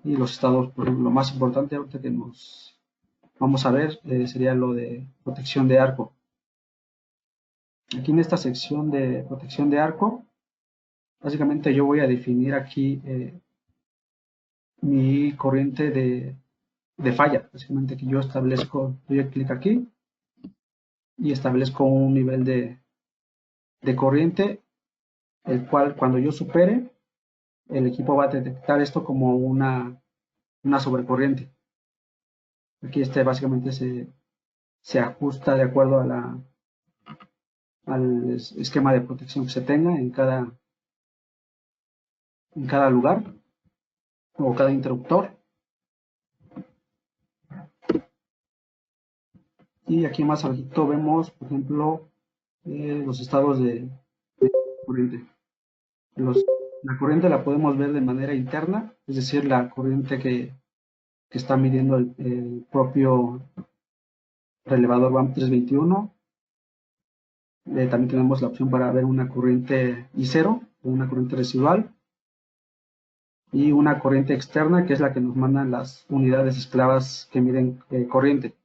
Speaker 2: y los estados. Por ejemplo, lo más importante ahorita que nos vamos a ver sería lo de protección de arco. Aquí en esta sección de protección de arco, básicamente yo voy a definir aquí mi corriente de falla. Básicamente que yo establezco, doy clic aquí y establezco un nivel de corriente, el cual cuando yo supere, el equipo va a detectar esto como una sobrecorriente. Aquí básicamente se ajusta de acuerdo al esquema de protección que se tenga en cada lugar o cada interruptor. Y aquí más abajito vemos, por ejemplo, los estados de corriente. La corriente la podemos ver de manera interna, es decir, la corriente que está midiendo el propio relevador BAM 321. También tenemos la opción para ver una corriente I0 o una corriente residual y una corriente externa, que es la que nos mandan las unidades esclavas que miden corriente.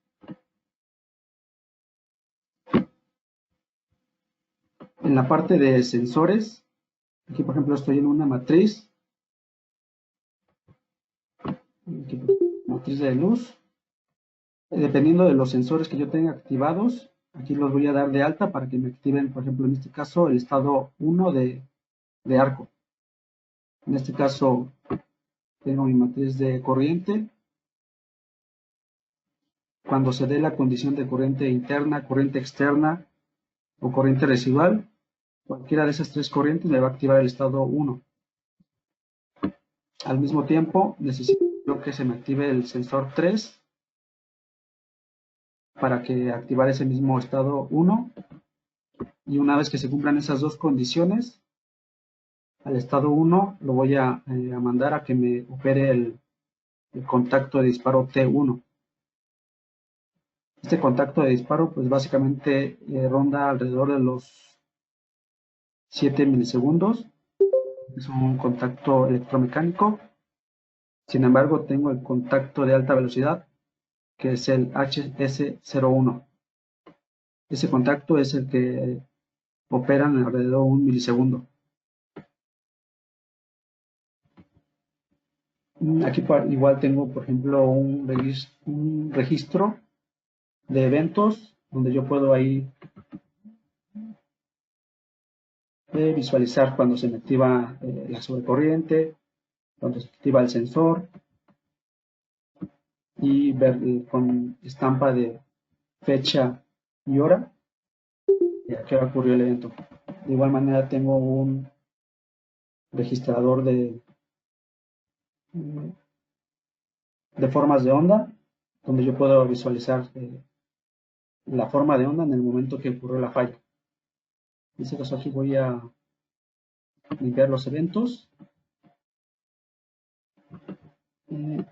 Speaker 2: En la parte de sensores, aquí por ejemplo estoy en una matriz, matriz de luz. Dependiendo de los sensores que yo tenga activados, aquí los voy a dar de alta para que me activen, por ejemplo, en este caso, el estado 1 de arco. En este caso, tengo mi matriz de corriente. Cuando se dé la condición de corriente interna, corriente externa o corriente residual, cualquiera de esas tres corrientes me va a activar el estado 1. Al mismo tiempo, necesito que se me active el sensor 3 para que activar ese mismo estado 1. Y una vez que se cumplan esas dos condiciones, al estado 1 lo voy a mandar a que me opere el contacto de disparo T1. Este contacto de disparo pues básicamente ronda alrededor de los 7 milisegundos. Es un contacto electromecánico. Sin embargo, tengo el contacto de alta velocidad, que es el HS01. Ese contacto es el que opera en alrededor de 1 milisegundo. Aquí igual tengo, por ejemplo, un registro de eventos donde yo puedo ahí visualizar cuando se me activa la sobrecorriente, cuando se activa el sensor y ver con estampa de fecha y hora a qué hora ocurrió el evento. De igual manera tengo un registrador de formas de onda donde yo puedo visualizar la forma de onda en el momento que ocurrió la falla. En este caso aquí voy a limpiar los eventos. En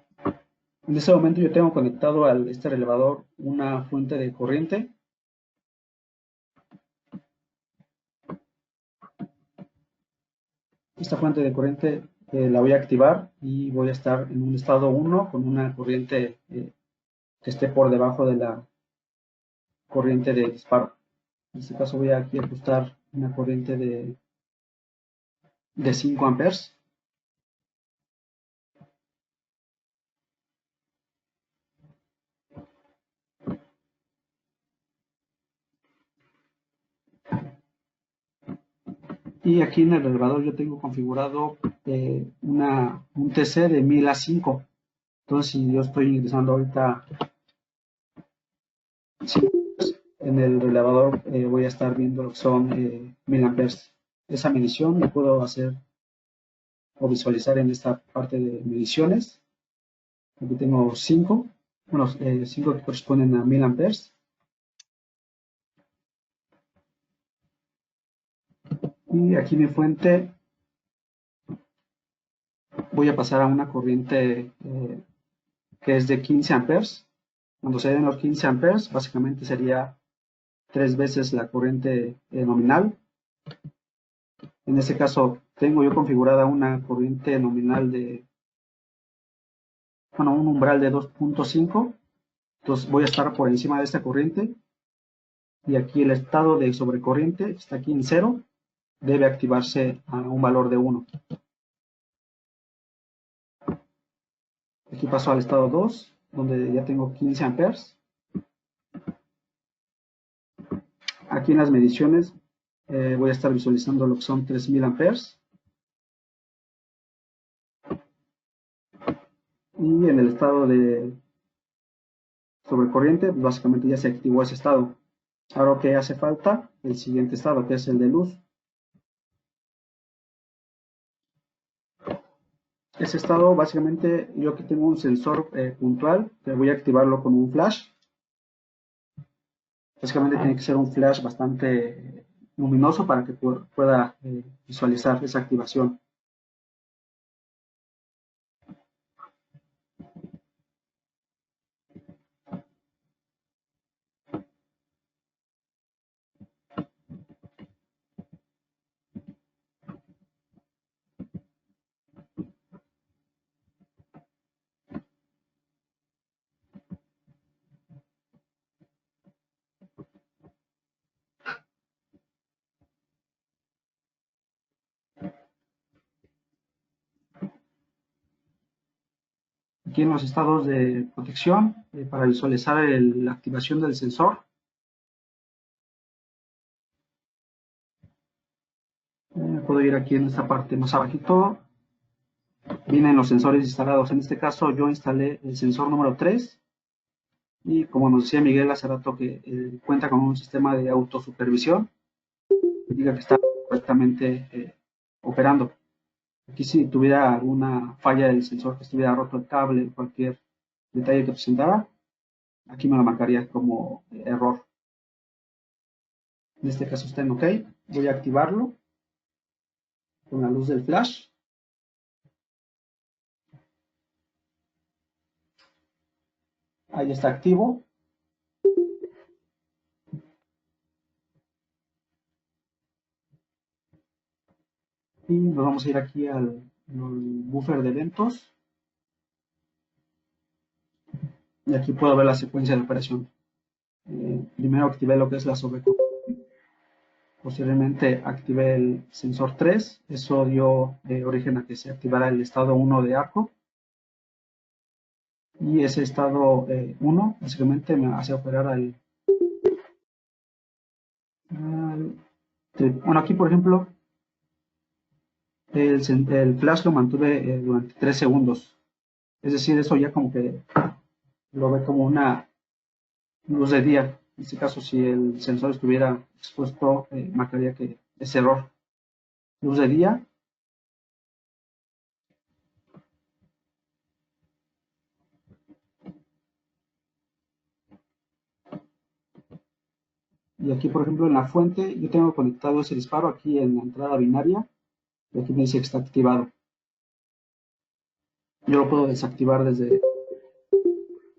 Speaker 2: este momento yo tengo conectado a este relevador una fuente de corriente. Esta fuente de corriente la voy a activar y voy a estar en un estado 1 con una corriente que esté por debajo de la corriente de disparo. En este caso voy a aquí ajustar una corriente de 5 amperes. Y aquí en el relevador yo tengo configurado un TC de 1000 a 5. Entonces, si yo estoy ingresando ahorita en el relevador, voy a estar viendo lo que son 1000 amperes. Esa medición la puedo hacer o visualizar en esta parte de mediciones. Aquí tengo 5, bueno, 5 que corresponden a 1000 amperes. Y aquí mi fuente voy a pasar a una corriente que es de 15 amperes. Cuando se den los 15 amperes, básicamente sería 3 veces la corriente nominal. En este caso, tengo yo configurada una corriente nominal de, bueno, un umbral de 2.5. Entonces voy a estar por encima de esta corriente. Y aquí el estado de sobrecorriente está aquí en 0. Debe activarse a un valor de 1. Aquí paso al estado 2, donde ya tengo 15 amperes. Aquí en las mediciones voy a estar visualizando lo que son 3000 amperes. Y en el estado de sobrecorriente, básicamente ya se activó ese estado. Ahora que hace falta el siguiente estado, que es el de luz. Ese estado, básicamente, yo aquí tengo un sensor puntual, que voy a activarlo con un flash. Básicamente tiene que ser un flash bastante luminoso para que pueda visualizar esa activación. aquí en los estados de protección para visualizar la activación del sensor. Puedo ir aquí en esta parte más abajito. Vienen los sensores instalados. En este caso yo instalé el sensor número 3. Y como nos decía Miguel hace rato que cuenta con un sistema de autosupervisión, diga que está correctamente operando. Aquí si tuviera alguna falla del sensor, que estuviera roto el cable, cualquier detalle que presentara, aquí me lo marcaría como error. En este caso está en OK. Voy a activarlo con la luz del flash. Ahí está activo. Y nos vamos a ir aquí al buffer de eventos. Y aquí puedo ver la secuencia de operación. Primero activé lo que es la sobrecomputación. Posteriormente activé el sensor 3. Eso dio origen a que se activara el estado 1 de ARCO. Y ese estado 1 básicamente me hace operar bueno, aquí por ejemplo el flash lo mantuve durante 3 segundos. Es decir, eso ya como que lo ve como una luz de día. En este caso, si el sensor estuviera expuesto, marcaría que es error. Luz de día. Y aquí, por ejemplo, en la fuente, yo tengo conectado ese disparo aquí en la entrada binaria. Y aquí me dice que está activado. Yo lo puedo desactivar desde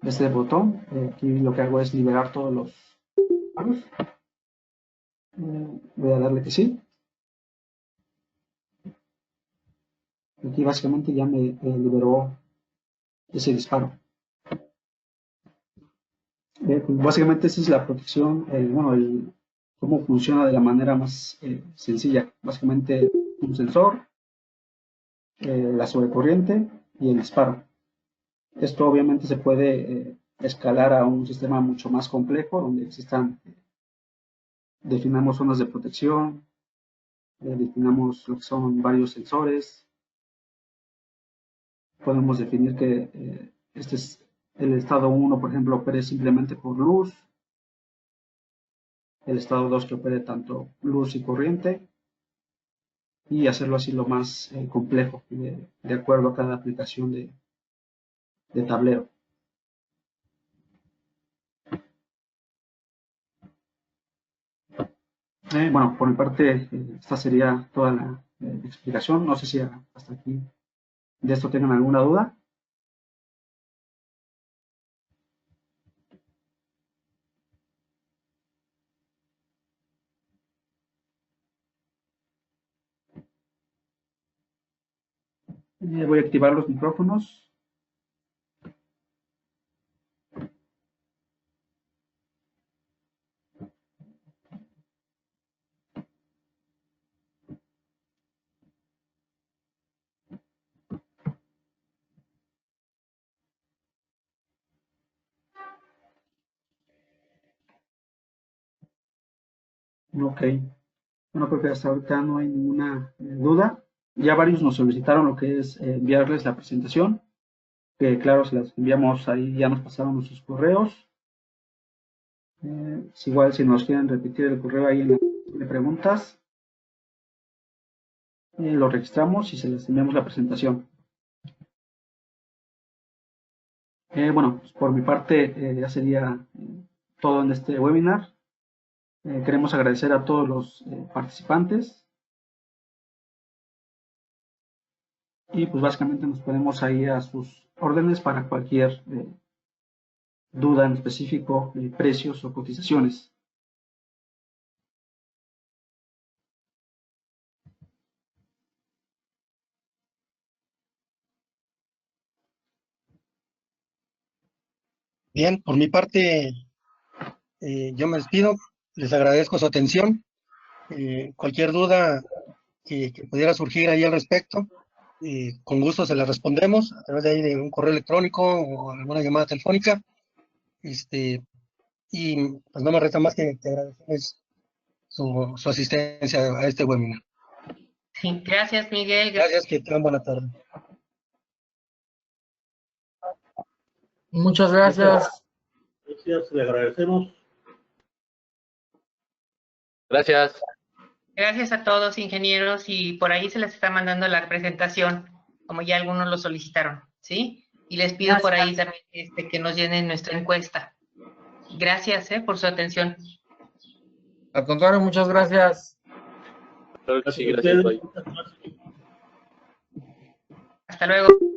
Speaker 2: este botón. Aquí lo que hago es liberar todos los disparos. Voy a darle que sí. Aquí básicamente ya me liberó ese disparo. Pues básicamente esa es la protección, bueno, cómo funciona de la manera más sencilla. Básicamente un sensor, la sobrecorriente y el disparo. Esto obviamente se puede escalar a un sistema mucho más complejo donde existan, definamos zonas de protección, definamos lo que son varios sensores. Podemos definir que este es el estado 1, por ejemplo, opere simplemente por luz. El estado 2 que opere tanto luz y corriente. Y hacerlo así lo más complejo, de acuerdo a cada aplicación de tablero. Bueno, por mi parte, esta sería toda la explicación. No sé si hasta aquí de esto tengan alguna duda. Voy a activar los micrófonos. Ok. Bueno, creo que hasta ahorita no hay ninguna duda. Ya varios nos solicitaron lo que es enviarles la presentación. Que claro, se las enviamos ahí, ya nos pasaron nuestros correos. Es igual si nos quieren repetir el correo ahí en la de preguntas. Lo registramos y se les enviamos la presentación. Bueno, pues por mi parte ya sería todo en este webinar. Queremos agradecer a todos los participantes y pues básicamente nos ponemos ahí a sus órdenes para cualquier duda en específico, precios o cotizaciones.
Speaker 1: Bien, por mi parte, yo me despido. Les agradezco su atención. Cualquier duda que pudiera surgir ahí al respecto, con gusto se las respondemos a través de ahí de un correo electrónico o alguna llamada telefónica. Y pues no me resta más que agradecerles su asistencia a este webinar.
Speaker 5: Sí, gracias, Miguel.
Speaker 1: Gracias, que tengan buena tarde.
Speaker 6: Muchas gracias.
Speaker 3: Gracias, le agradecemos.
Speaker 7: Gracias.
Speaker 5: Gracias a todos, ingenieros, y por ahí se les está mandando la presentación, como ya algunos lo solicitaron, ¿sí? Y les pido por ahí también que nos llenen nuestra encuesta. Gracias, por su atención.
Speaker 6: Al contrario, muchas gracias.
Speaker 7: Claro que sí,
Speaker 3: Gracias a
Speaker 7: gracias.
Speaker 3: ustedes.
Speaker 7: Bye.
Speaker 5: Hasta luego.